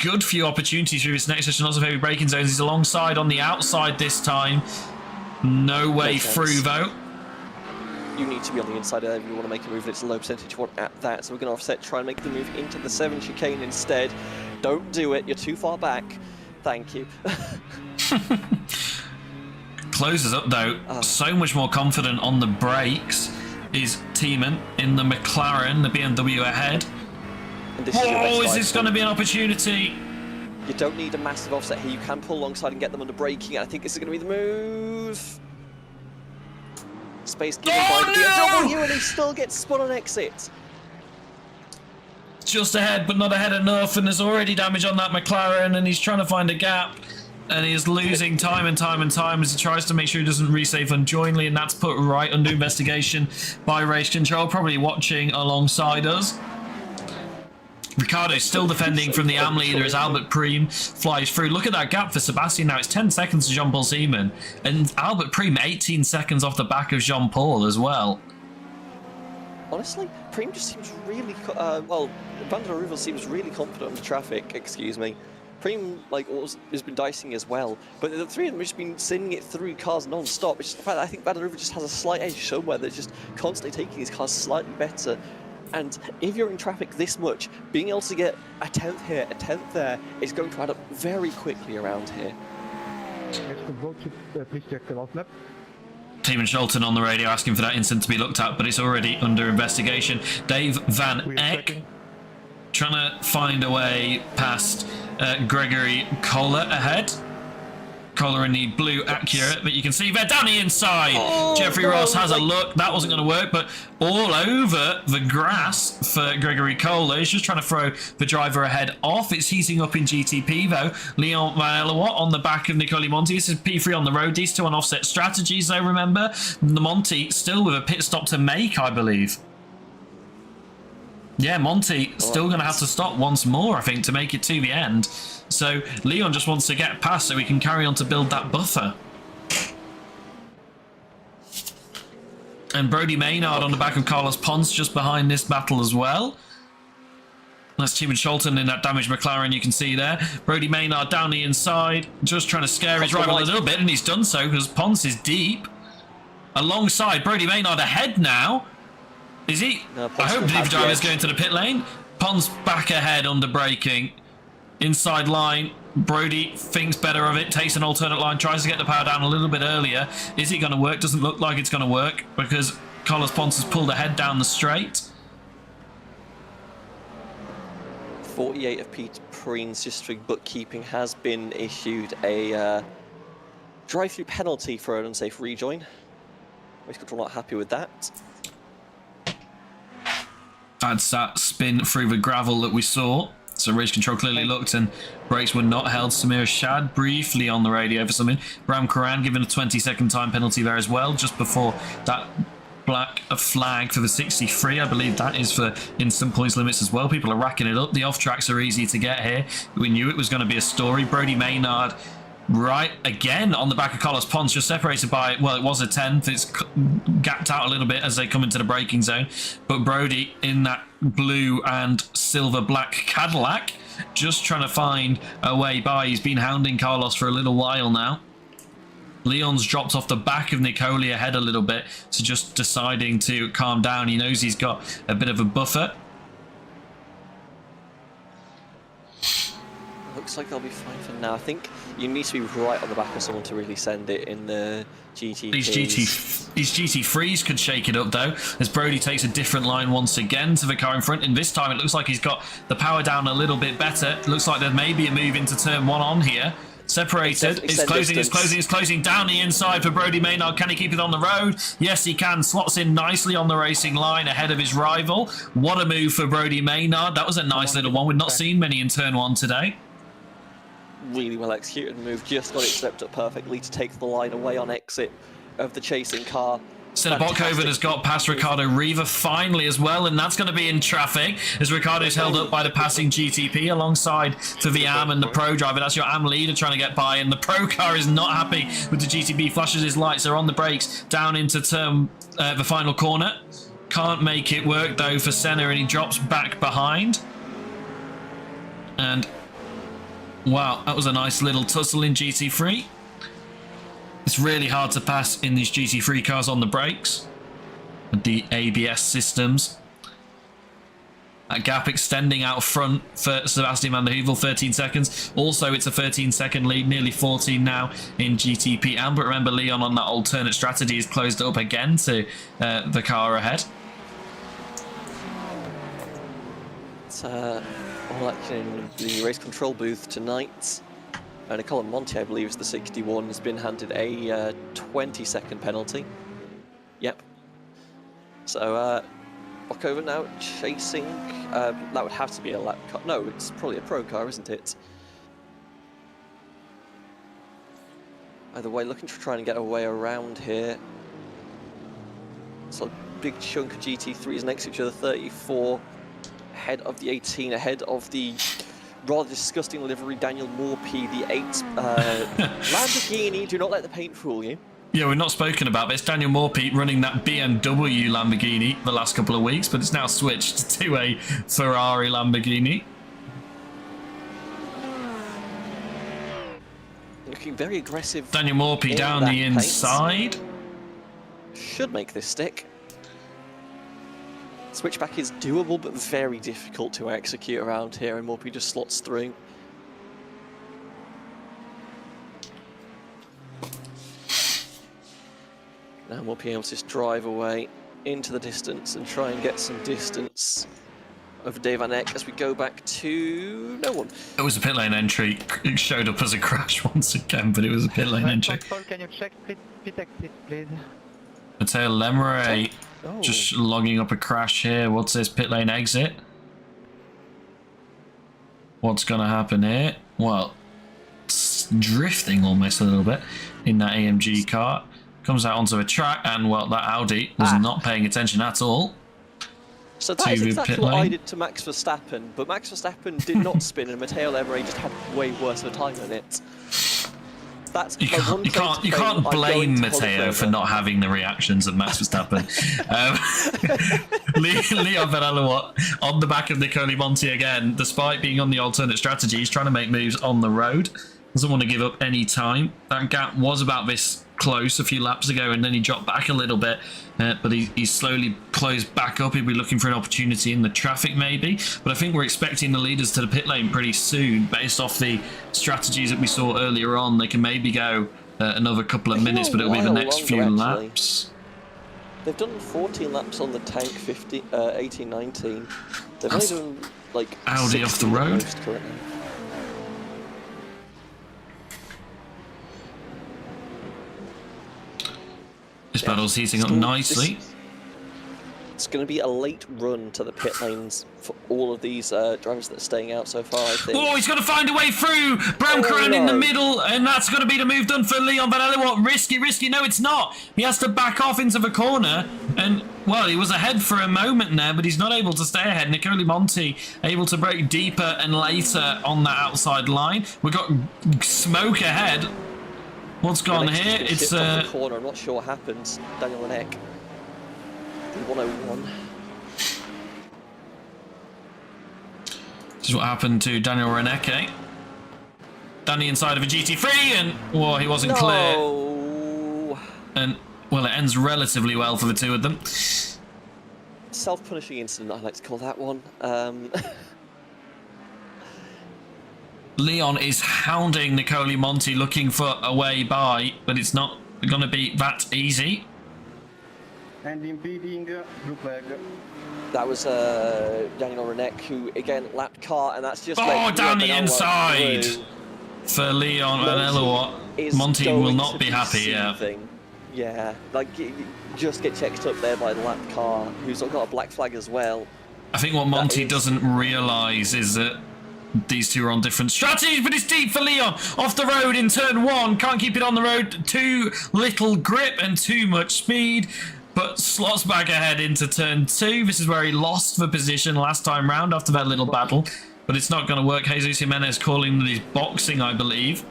good few opportunities through his next session. Lots of heavy braking zones. He's alongside on the outside this time. No way through, though. You need to be on the inside there if you want to make a move. It's a low percentage one at that. So we're going to offset, try and make the move into the 7 chicane instead. Don't do it. You're too far back. Thank you. Closes up, though. So much more confident on the brakes is Tiemann in the McLaren, the BMW ahead. And this is your best Is this ride. going to be an opportunity? You don't need a massive offset here. You can pull alongside and get them under braking. I think this is going to be the move. Space given by the BMW, and he still gets spun on exit. Just ahead, but not ahead enough, and there's already damage on that McLaren, and he's trying to find a gap, and he is losing time and time and time as he tries to make sure he doesn't resave unjointly, and that's put right under investigation by race control, probably watching alongside us. Ricardo still defending from the AM leader as Albert Preem flies through. Look at that gap for Sebastian now. It's 10 seconds to Jean-Paul Seaman. And Albert Preem 18 seconds off the back of Jean-Paul as well. Honestly, Preem just seems really... well, Van der Ruvel seems really confident on the traffic, excuse me. Preem, like, has been dicing as well. But the three of them have just been sending it through cars non-stop. It's just the fact that I think Van der Ruvel just has a slight edge somewhere. They're just constantly taking these cars slightly better. And if you're in traffic this much, being able to get a 10th here, a 10th there, is going to add up very quickly around here. Please check the last lap. Tiemann Scholten on the radio asking for that incident to be looked at, but it's already under investigation. Dave Van Eck trying to find a way past Gregory Kohler ahead. Kohler in the blue Acura, but you can see they're down the inside. Jeffrey Ross has a look. That wasn't going to work, but all over the grass for Gregory Kohler. He's just trying to throw the driver ahead off. It's heating up in GTP, though. Leon Vanella on the back of Nicoli Monti. This is P3 on the road. These two on offset strategies, though, remember. The Monti still with a pit stop to make, I believe. Yeah, Monti still going to have to stop once more, I think, to make it to the end. So Leon just wants to get past so we can carry on to build that buffer. And Brody Maynard on the back of Carlos Ponce just behind this battle as well. That's Tiemann Scholten in that damaged McLaren you can see there. Brody Maynard down the inside, just trying to scare his rival a little bit, and he's done so because Ponce is deep. Alongside Brody Maynard ahead now. Is he? No, I hope the driver's going to the pit lane. Ponce back ahead under braking. Inside line, Brody thinks better of it, takes an alternate line, tries to get the power down a little bit earlier. Is it going to work? Doesn't look like it's going to work because Carlos Ponce has pulled ahead down the straight. 48 of Pete Preen's district bookkeeping has been issued a drive-through penalty for an unsafe rejoin. Race control not happy with that. That's that spin through the gravel that we saw. So race control clearly looked and brakes were not held. Samir Shad briefly on the radio for something. Bram Karan given a 20-second time penalty there as well, just before that black flag for the 63. I believe that is for instant points limits as well. People are racking it up. The off-tracks are easy to get here. We knew it was going to be a story. Brody Maynard right again on the back of Carlos Ponce, just separated by, well, it was a 10th. It's gapped out a little bit as they come into the braking zone. But Brody in that blue and silver black Cadillac just trying to find a way by. He's been hounding Carlos for a little while now. Leon's dropped off the back of Nicoli ahead a little bit, so just deciding to calm down. He knows he's got a bit of a buffer. Looks like they'll be fine for now. I think you need to be right on the back of someone to really send it in the GT. These GT3s could shake it up though, as Brody takes a different line once again to the car in front, and this time it looks like he's got the power down a little bit better. It looks like there may be a move into turn 1 on here. Separated, it's closing down the inside for Brody Maynard. Can he keep it on the road? Yes, he can. Slots in nicely on the racing line ahead of his rival. What a move for Brody Maynard. That was a nice little one. We've not seen many in turn 1 today. Really well executed move, just got it stepped up perfectly to take the line away on exit of the chasing car. Botkoven has got past Ricardo Riva finally as well, and that's going to be in traffic as Ricardo's held up by the passing GTP alongside for the AM and the Pro driver. That's your AM leader trying to get by, and the Pro car is not happy with the GTP. Flashes his lights, they're on the brakes down into turn the final corner. Can't make it work though for Senna, and he drops back behind. And wow, that was a nice little tussle in GT3. It's really hard to pass in these GT3 cars on the brakes with the ABS systems. That gap extending out front for Sebastian van der Heuvel, 13 seconds. Also, it's a 13-second lead, nearly 14 now in GTP. But remember, Leon on that alternate strategy has closed it up again to the car ahead. It's all action in the race control booth tonight. And Colin Monty, I believe, is the 61, has been handed a 20-second penalty. Yep. So, Botkoven now chasing. That would have to be a lap car. No, it's probably a pro car, isn't it? Either way, looking to try and get a way around here. So, a big chunk of GT3s next to each other, 34 ahead of the 18, ahead of the rather disgusting livery Daniel Morphy, the 8 Lamborghini. Do not let the paint fool you. Yeah, we've not spoken about this. Daniel Morphy running that BMW Lamborghini the last couple of weeks, but it's now switched to a Ferrari Lamborghini. Looking very aggressive. Daniel Morphy down the inside. Should make this stick. Switchback is doable, but very difficult to execute around here, and Morphy just slots through. Now Morphy able to just drive away into the distance and try and get some distance over Dave Van Eck as we go back to no one. It was a pit lane entry. It showed up as a crash once again, but it was a pit lane entry. Can you check pit exit, please? Matteo Lemire just logging up a crash here. What's this pit lane exit? What's going to happen here? Well, it's drifting almost a little bit in that AMG car. Comes out onto a track, and well, that Audi was not paying attention at all. So that is exactly what I did to Max Verstappen, but Max Verstappen did not spin, and Matteo Lemire just had way worse of a time than it. That's you can't blame Matteo for not having the reactions of Max Verstappen. Leon Varela on the back of Nicoli Monti again, despite being on the alternate strategy. He's trying to make moves on the road. Doesn't want to give up any time. That gap was about this close a few laps ago, and then he dropped back a little bit, but he's slowly closed back up. He'll be looking for an opportunity in the traffic maybe, but I think we're expecting the leaders to the pit lane pretty soon based off the strategies that we saw earlier on. They can maybe go another couple of minutes, but it'll be the next few laps. They've done 14 laps on the tank, 18, 19. They've only done like Audi off the road. This battle's heating up nicely. It's going to be a late run to the pit lanes for all of these drivers that are staying out so far, I think. Oh, he's going to find a way through! Brown Crown in the middle, and that's going to be the move done for Leon Van Elewart. Risky. No, it's not. He has to back off into the corner, and, well, he was ahead for a moment there, but he's not able to stay ahead. Nicoli Monti able to break deeper and later on that outside line. We've got smoke ahead. What's gone here? It's the corner. I'm not sure what happens. Daniel Van Eck. 101. This is what happened to Daniel Reneke. Danny inside of a GT3 and, whoa, he wasn't clear. And, well, it ends relatively well for the two of them. Self-punishing incident, I like to call that one. Leon is hounding Nicole Monti looking for a way by, but it's not going to be that easy. And impeding, blue flag. That was Daniel Renek, who again lapped car, and that's just. Down the inside for Leon and Elowat. Monty will not be happy. Yeah, like just get checked up there by the lapped car, who's got a black flag as well. I think what Monty doesn't realise is that these two are on different strategies, but it's deep for Leon. Off the road in turn 1, can't keep it on the road. Too little grip and too much speed. But slots back ahead into turn 2. This is where he lost the position last time round after that little battle. But it's not going to work. Jesus Jimenez calling that he's boxing, I believe.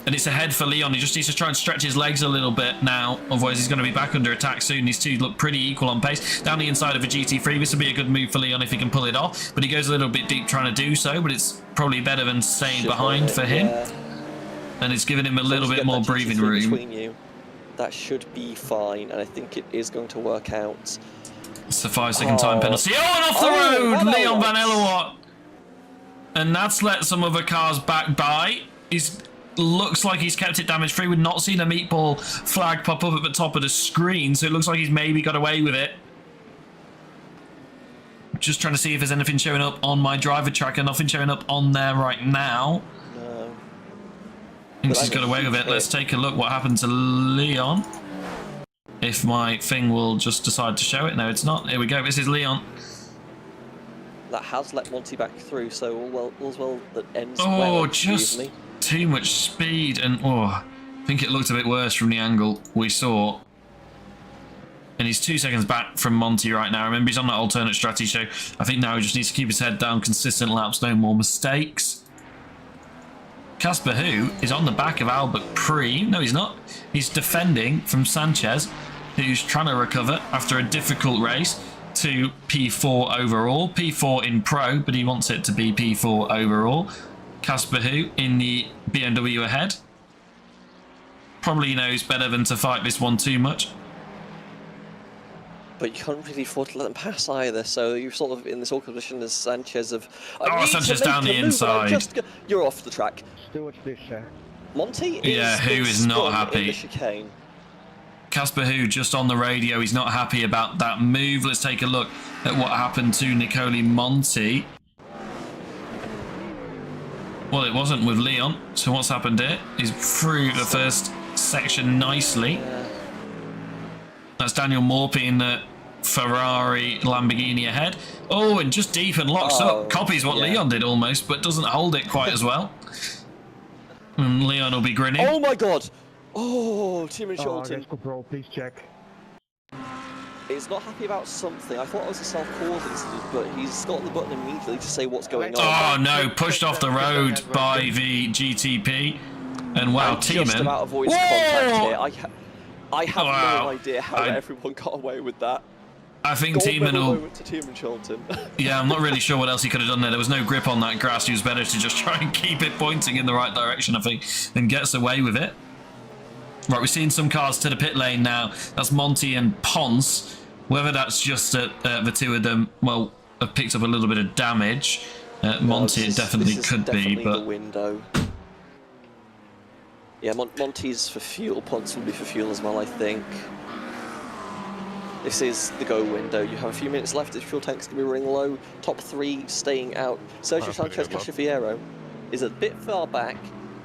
And it's ahead for Leon. He just needs to try and stretch his legs a little bit now. Otherwise, he's going to be back under attack soon. These two look pretty equal on pace. Down the inside of a GT3. This would be a good move for Leon if he can pull it off. But he goes a little bit deep trying to do so. But it's probably better than staying behind for him. Yeah. And it's giving him a little bit more breathing room. That should be fine, and I think it is going to work out. It's a 5-second time penalty. Oh, and off the road! Leon Van Elowat. And that's let some other cars back by. Looks like he's kept it damage free. We've not seen a meatball flag pop up at the top of the screen, so it looks like he's maybe got away with it. Just trying to see if there's anything showing up on my driver tracker. Nothing showing up on there right now. Thinks he's got away with it. Let's take a look what happened to Leon. If my thing will just decide to show it. No, it's not. Here we go. This is Leon. That has let Monty back through, so all's well that ends well. well. Oh, just too much speed. And I think it looked a bit worse from the angle we saw. And he's 2 seconds back from Monty right now. Remember, he's on that alternate strategy, so I think now he just needs to keep his head down, consistent laps, no more mistakes. Casper Who is on the back of Albert Pre. No, he's not. He's defending from Sanchez, who's trying to recover after a difficult race to P4 overall. P4 in Pro, but he wants it to be P4 overall. Casper Who in the BMW ahead. Probably knows better than to fight this one too much. But you can't really afford to let them pass either, so you're sort of in this awkward position as Sanchez of... Sanchez down the inside. You're off the track. Monty is not happy. In the chicane. Casper Who just on the radio, he's not happy about that move. Let's take a look at what happened to Nicole Monti. Well, it wasn't with Leon, so what's happened here? He's through the first section nicely. Yeah. That's Daniel Morphy in the Ferrari Lamborghini ahead. Oh, and just deep and locks up. Copies what Leon did almost, but doesn't hold it quite as well. And Leon will be grinning. Oh my god! Oh, Tim and Shelton. Control, please check. He's not happy about something. I thought it was a self-caused incident, but he's got the button immediately to say what's going on. Oh no, pushed off the road by the GTP. And wow, Tiemann. Just about avoids contact here. I have no idea how everyone got away with that. I think Tiemann will... to Tiemann Shelton. Yeah, I'm not really sure what else he could have done there. There was no grip on that grass. He was better to just try and keep it pointing in the right direction, I think, and gets away with it. Right, we're seeing some cars to the pit lane now. That's Monty and Ponce. Whether that's just the two of them, well, have picked up a little bit of damage. Monty, it definitely could be, but... the window. Yeah, Monty's for fuel, Ponce will be for fuel as well, I think. This is the go window. You have a few minutes left. His fuel tank's going to be running low. Top 3 staying out. Sergio Sanchez Cachafiero is a bit far back,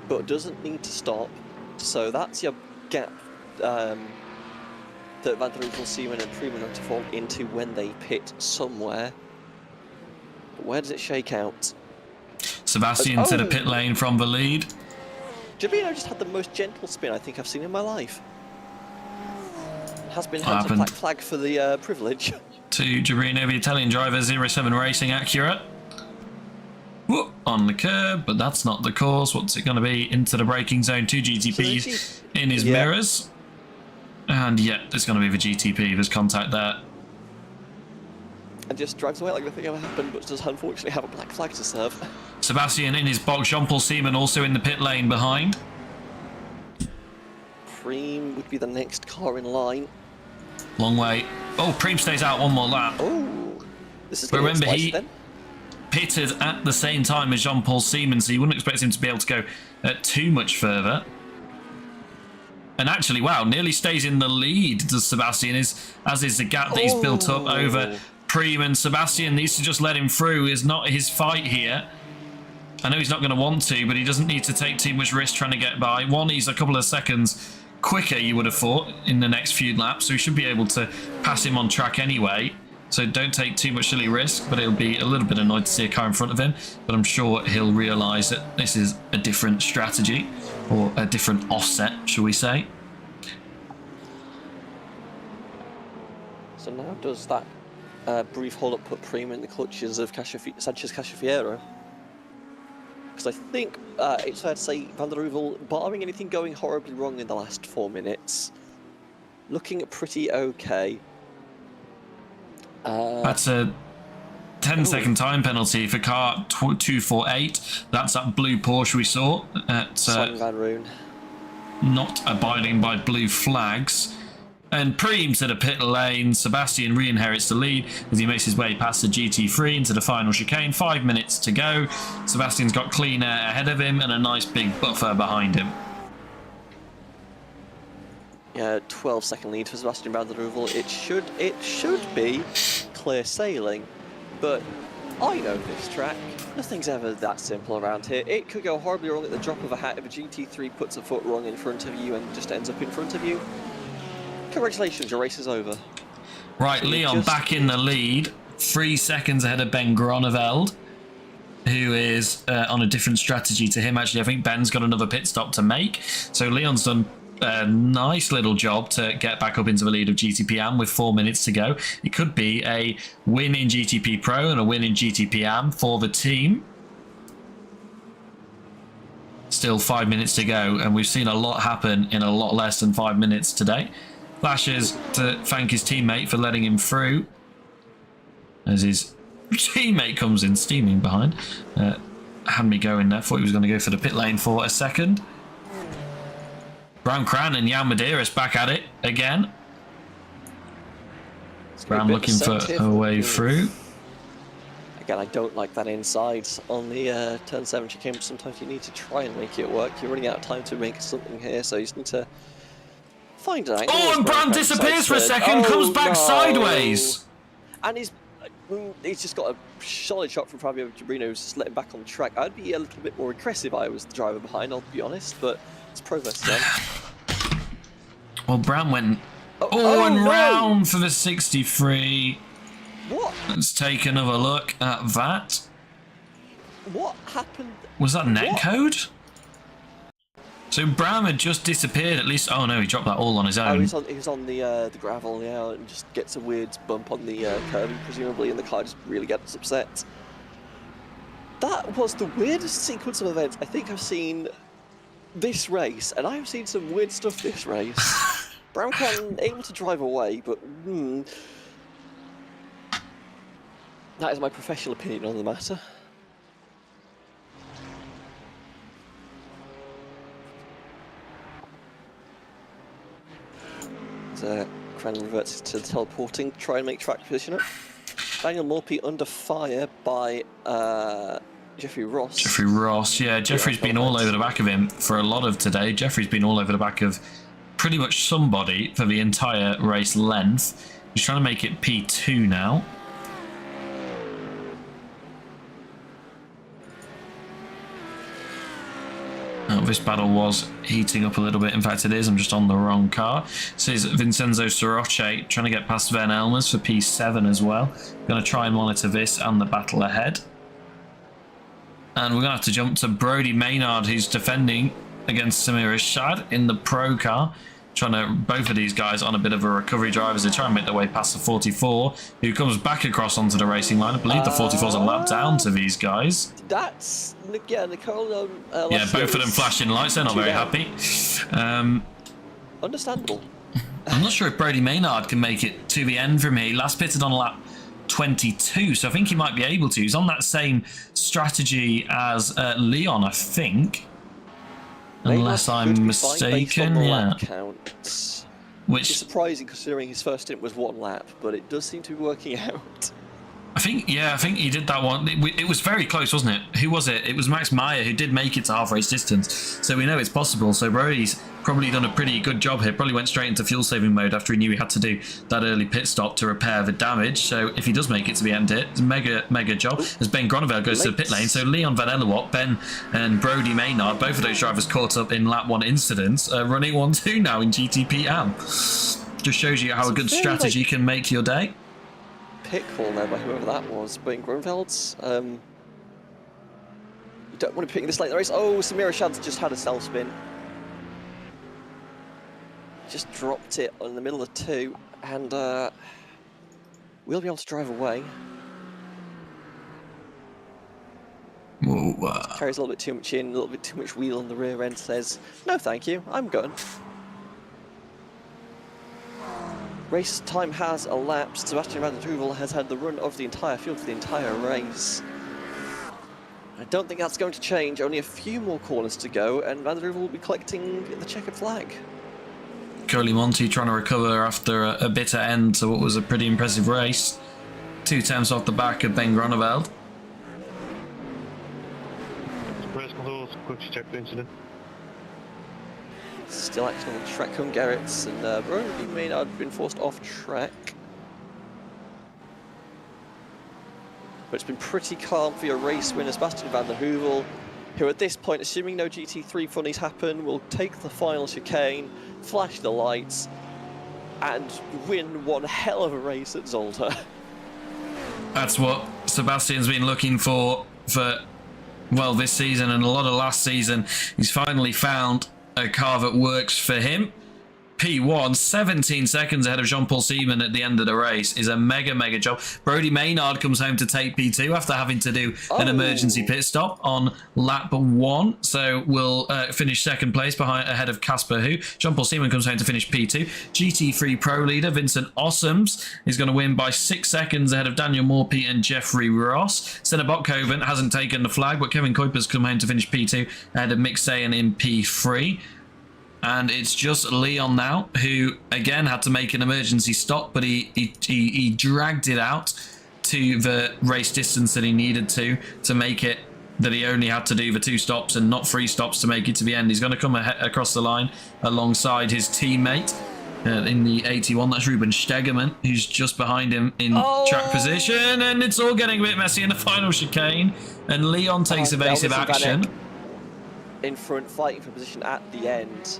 but doesn't need to stop. So that's your gap that Van der Poel, Seaman and Freeman have to fall into when they pit somewhere. But where does it shake out? Sebastian to the pit lane from the lead. Giovinazzo just had the most gentle spin I think I've seen in my life. Has been handed a black flag for the privilege. To Giovinazzo, the Italian driver, 07 Racing Accurate. Whoop, on the curb, but that's not the course. What's it going to be? Into the braking zone. 2 GTPs in his mirrors. And yeah, it's going to be the GTP. There's contact there. and just drives away like nothing ever happened, but does unfortunately have a black flag to serve. Sebastian in his box. Jean-Paul Seaman also in the pit lane behind. Preem would be the next car in line. Long way. Oh, Preem stays out one more lap. Oh, this is But going remember, to he then. pitted at the same time as Jean-Paul Seaman, so you wouldn't expect him to be able to go too much further. And actually, wow, nearly stays in the lead, does Sebastian, as is the gap that he's built up over Preem, and Sebastian needs to just let him through. Is not his fight here. I know he's not going to want to, but he doesn't need to take too much risk trying to get by. One, he's a couple of seconds quicker, you would have thought, in the next few laps, so he should be able to pass him on track anyway. So don't take too much silly risk, but it'll be a little bit annoyed to see a car in front of him. But I'm sure he'll realise that this is a different strategy, or a different offset, shall we say. So now does that brief hold-up put Preem in the clutches of Sanchez Cachafiero? Because I think it's fair to say Van der Heuvel, barring anything going horribly wrong in the last 4 minutes, looking pretty okay. That's a 10-second time penalty for car 248. That's that blue Porsche we saw at Song Van Roon. not abiding by blue flags. And Preem to the pit lane. Sebastian re-inherits the lead as he makes his way past the GT3 into the final chicane. 5 minutes to go. Sebastian's got clean air ahead of him and a nice big buffer behind him. Yeah, 12-second lead for Sebastian Van der Heuvel. It should be clear sailing, but I know this track. Nothing's ever that simple around here. It could go horribly wrong at the drop of a hat if a GT3 puts a foot wrong in front of you and just ends up in front of you. Congratulations, your race is over. Right, So Leon back in the lead. 3 seconds ahead of Ben Groneveld, who is on a different strategy to him. Actually, I think Ben's got another pit stop to make. So Leon's done a nice little job to get back up into the lead of GTP-AM with 4 minutes to go. It could be a win in GTP Pro and a win in GTP-AM for the team. Still 5 minutes to go, and we've seen a lot happen in a lot less than 5 minutes today. Flashes to thank his teammate for letting him through as his teammate comes in steaming behind. Had me going there, thought he was going to go for the pit lane for a second. Brown Cran and Jan Medeiros back at it again. Brown looking for a way through. Again, I don't like that inside on the turn 7 chicane. Sometimes you need to try and make it work. You're running out of time to make something here, so you just need to find an angle. Oh, and Brown disappears for a second, comes back sideways. And he's just got a solid shot from Fabio Gibrino, who's just let him back on track. I'd be a little bit more aggressive if I was the driver behind, I'll be honest, but it's progress done. Well, Brown went round for the 63. What? Let's take another look at that. What happened? Was that netcode? So Brown had just disappeared at least. Oh no, he dropped that all on his Oh, own. he was on the gravel, yeah, and just gets a weird bump on the curb, presumably, and the car just really gets upset. That was the weirdest sequence of events I think I've seen this race, and I've seen some weird stuff this race. Brown can able to drive away, but that is my professional opinion on the matter. Cran reverts to teleporting, try and make track position up. Daniel Morphy under fire by Jeffrey Ross. Jeffrey Ross, yeah. Jeffrey's been all over the back of him for a lot of today. Jeffrey's been all over the back of pretty much somebody for the entire race length. He's trying to make it P2 now. This battle was heating up a little bit. In fact, it is. I'm just on the wrong car. This is Vincenzo Soroche trying to get past Van Elmers for P7 as well. Going to try and monitor this and the battle ahead. And we're going to have to jump to Brody Maynard, who's defending against Samir Ishad in the pro car. Trying to, both of these guys on a bit of a recovery drive as they try and make their way past the 44, who comes back across onto the racing line. I believe the 44's a lap down to these guys. That's, yeah, Nicole. Yeah, both of them flashing lights. They're not very happy. Understandable. I'm not sure if Brody Maynard can make it to the end from here. Last pitted on lap 22, so I think he might be able to. He's on that same strategy as Leon, I think. Unless I'm mistaken, yeah. Counts. Which is surprising considering his first stint was 1 lap, but it does seem to be working out. I think he did that one. It was very close, wasn't it? Who was it? It was Max Meyer who did make it to half race distance. So we know it's possible. So Brody's probably done a pretty good job here. Probably went straight into fuel saving mode after he knew he had to do that early pit stop to repair the damage. So if he does make it to the end here, it's a mega job. As Ben Groeneveld goes to the pit lane. So Leon Van Ellerwatt, Ben and Brody Maynard, both of those drivers caught up in lap 1 incidents, running 1-2 now in GTP AM. Just shows you how a good strategy can make your day. Pit call there by whoever that was, Ben Groenveld's. You don't want to pick this late in the race. Oh, Samir Rashad's just had a self spin. Just dropped it in the middle of 2, and we'll be able to drive away. Whoa, Carries a little bit too much in, a little bit too much wheel on the rear end, says, no thank you, I'm going. Race time has elapsed. Sebastian Van der Heuvel has had the run of the entire field for the entire race. I don't think that's going to change. Only a few more corners to go, and Van der Heuvel will be collecting the checkered flag. Coley Monty trying to recover after a bitter end to what was a pretty impressive race. 2 attempts off the back of Ben Groeneveld. Race control, quick check the incident. Still action on the track, Hung Garrett's, and Brody Maynard have been forced off track. But it's been pretty calm for your race winner, Sebastian Van der Heuvel, who at this point, assuming no GT3 funnies happen, will take the final chicane, flash the lights, and win one hell of a race at Zolder. That's what Sebastian's been looking for, well, this season and a lot of last season. He's finally found a car that works for him. P1, 17 seconds ahead of Jean-Paul Seaman at the end of the race is a mega job. Brody Maynard comes home to take P2 after having to do an emergency pit stop on lap 1. So we'll finish second place ahead of Casper Hu. Jean-Paul Seaman comes home to finish P2. GT3 Pro leader Vincent Ossoms is going to win by 6 seconds ahead of Daniel Morphy and Jeffrey Ross. Senna Botkoven hasn't taken the flag, but Kevin Kuiper's come home to finish P2 ahead of Mick Sayan in P3. And it's just Leon now, who again had to make an emergency stop, but he dragged it out to the race distance that he needed to make it that he only had to do the 2 stops and not 3 stops to make it to the end. He's going to come across the line alongside his teammate in the 81. That's Ruben Stegemann, who's just behind him in track position, and it's all getting a bit messy in the final chicane. And Leon takes evasive action. In front, fighting for position at the end.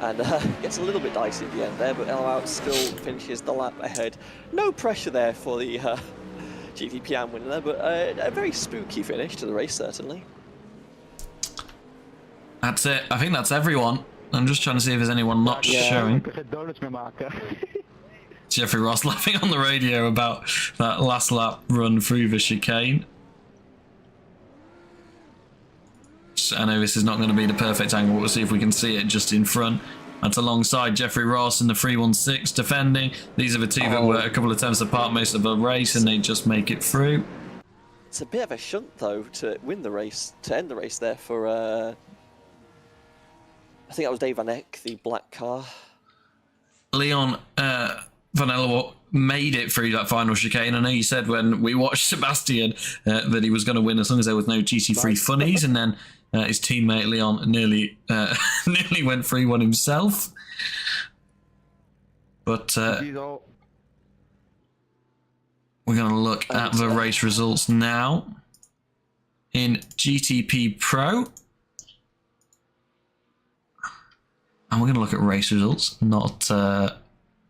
And gets a little bit dicey at the end there, but Elwout still finishes the lap ahead. No pressure there for the GTPM winner there, but a very spooky finish to the race, certainly. That's it. I think that's everyone. I'm just trying to see if there's anyone not showing. Jeffrey Ross laughing on the radio about that last lap run through the chicane. I know this is not going to be the perfect angle, but we'll see if we can see it just in front. That's alongside Jeffrey Ross and the 316 defending. These are the 2 that were a couple of attempts apart most of the race, and they just make it through. It's a bit of a shunt, though, to win the race, to end the race there for, I think that was Dave Van Eck, the black car. Leon Van Ellerwatt made it through that final chicane. I know you said when we watched Sebastian that he was going to win as long as there was no GT3 funnies, and then his teammate Leon nearly went 3-1 himself. But we're going to look at the race results now in GTP Pro. And we're going to look at race results, not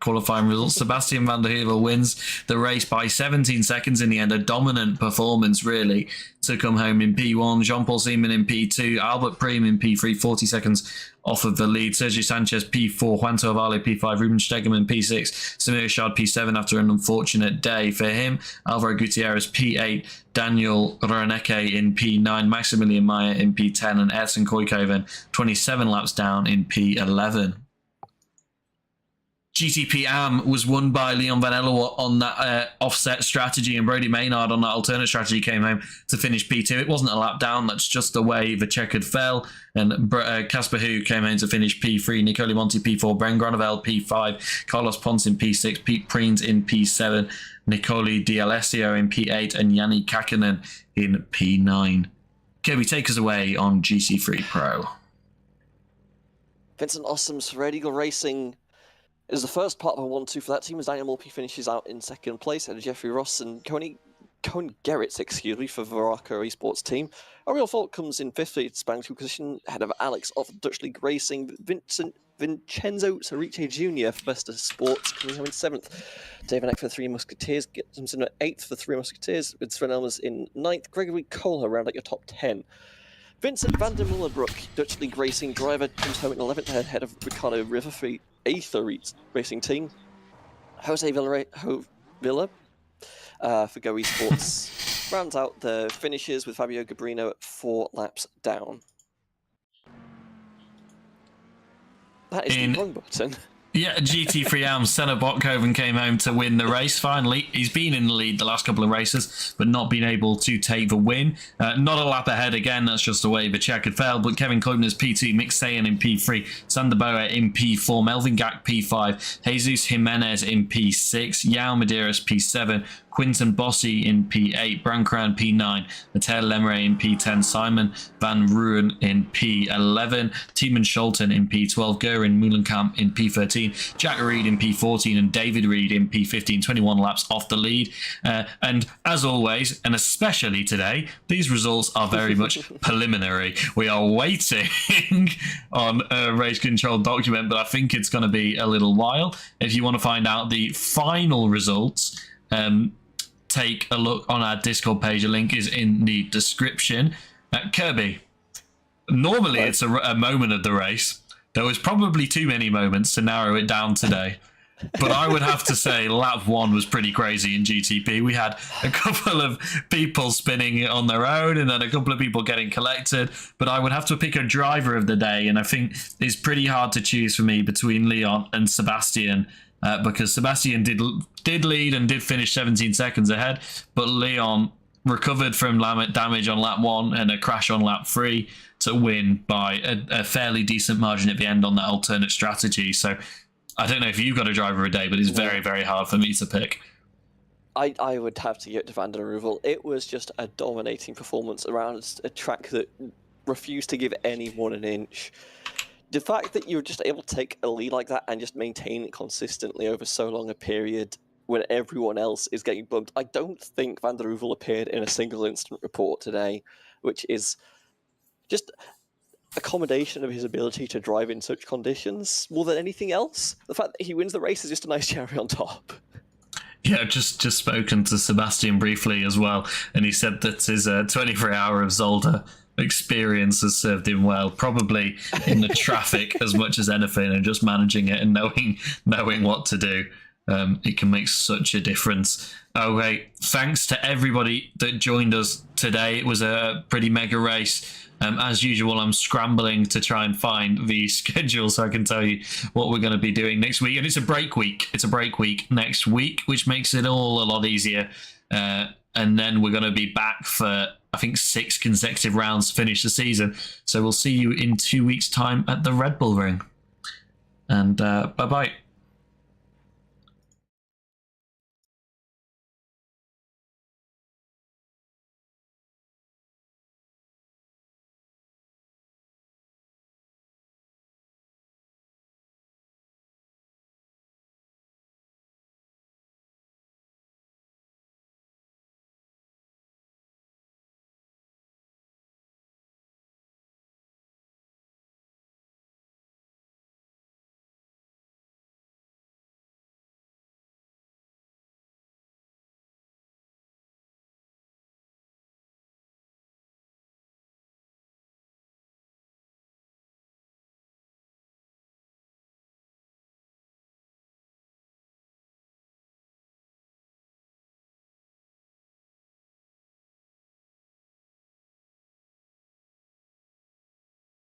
qualifying results. Sebastian Van der Heuvel wins the race by 17 seconds in the end. A dominant performance, really, to come home in P1. Jean-Paul Seaman in P2. Albert Preem in P3, 40 seconds off of the lead. Sergio Sanchez P4. Juan Torvale P5. Ruben Stegemann P6. Samir Rashad P7 after an unfortunate day for him. Alvaro Gutierrez P8. Daniel Reneke in P9. Maximilian Meyer in P10. And Ersan Koykoven 27 laps down in P11. GTP Am was won by Leon Van Ellewaert on that offset strategy, and Brody Maynard on that alternate strategy came home to finish P2. It wasn't a lap down, that's just the way the checkered fell. And Casper Hu came home to finish P3, Nicole Monti P4, Bren Gronevel P5, Carlos Ponce in P6, Pete Preens in P7, Nicole D'Alessio in P8, and Yanni Kakkonen in P9. Kirby, take us away on GC3 Pro. Vincent Ossum's Red Eagle Racing is the first part of a 1-2 for that team, as Daniel Morphy finishes out in second place, and Jeffrey Ross and Cohen Gerritz, for Veraca Esports team. Ariel Falk comes in fifth for spanning position, ahead of Alex of Dutch League Racing. Vincenzo Cerrice Jr. for Vesta Sports coming home in seventh. David Eck for the Three Musketeers comes in at eighth for Three Musketeers, with Sven Elmers in ninth. Gregory Cole around at your top 10. Vincent van der Mullenbroek, Dutch League Racing driver, comes home in 11th ahead of Ricardo River for the Aether Racing team. Jose Villa for Go Esports rounds out the finishes with Fabio Gabrino at 4 laps down. That is the wrong button. Yeah, GT3 Am, Senna Botkoven came home to win the race finally. He's been in the lead the last couple of races, but not been able to take the win. Not a lap ahead again, that's just the way the check had failed, but Kevin Kloebner's P2, Mick Sayan in P3, Sander Boer in P4, Melvin Gak P5, Jesus Jimenez in P6, Yao Medeiros P7, Quinton Bossi in P8, Brancran P9, Matteo Lemre in P10, Simon Van Ruren in P11, Tiemann Scholten in P12, Göran Meulenkamp in P13, Jack Reed in P14, and David Reed in P15, 21 laps off the lead. And as always, and especially today, these results are very much preliminary. We are waiting on a race control document, but I think it's going to be a little while. If you want to find out the final results, take a look on our Discord page. A link is in the description. Kirby, normally it's a moment of the race. There was probably too many moments to narrow it down today. But I would have to say lap 1 was pretty crazy in GTP. We had a couple of people spinning it on their own and then a couple of people getting collected. But I would have to pick a driver of the day, and I think it's pretty hard to choose for me between Leon and Sebastian. Because Sebastian did lead and did finish 17 seconds ahead, but Leon recovered from damage on lap 1 and a crash on lap 3 to win by a fairly decent margin at the end on that alternate strategy. So I don't know if you've got a driver of the day, but it's very, very hard for me to pick. I would have to give it to Van der Ruvel. It was just a dominating performance around a track that refused to give anyone an inch. The fact that you're just able to take a lead like that and just maintain it consistently over so long a period when everyone else is getting bumped. I don't think Van der Ruvel appeared in a single incident report today, which is just a combination of his ability to drive in such conditions more than anything else. The fact that he wins the race is just a nice cherry on top. Yeah, I've just spoken to Sebastian briefly as well, and he said that his 23-hour of Zolder experience has served him well, probably in the traffic as much as anything, and just managing it and knowing what to do. It can make such a difference. Okay, thanks to everybody that joined us today. It was a pretty mega race. As usual, I'm scrambling to try and find the schedule so I can tell you what we're going to be doing next week. And it's a break week. It's a break week next week, which makes it all a lot easier. And then we're going to be back for, I think, 6 consecutive rounds to finish the season. So we'll see you in 2 weeks' time at the Red Bull Ring. And bye-bye.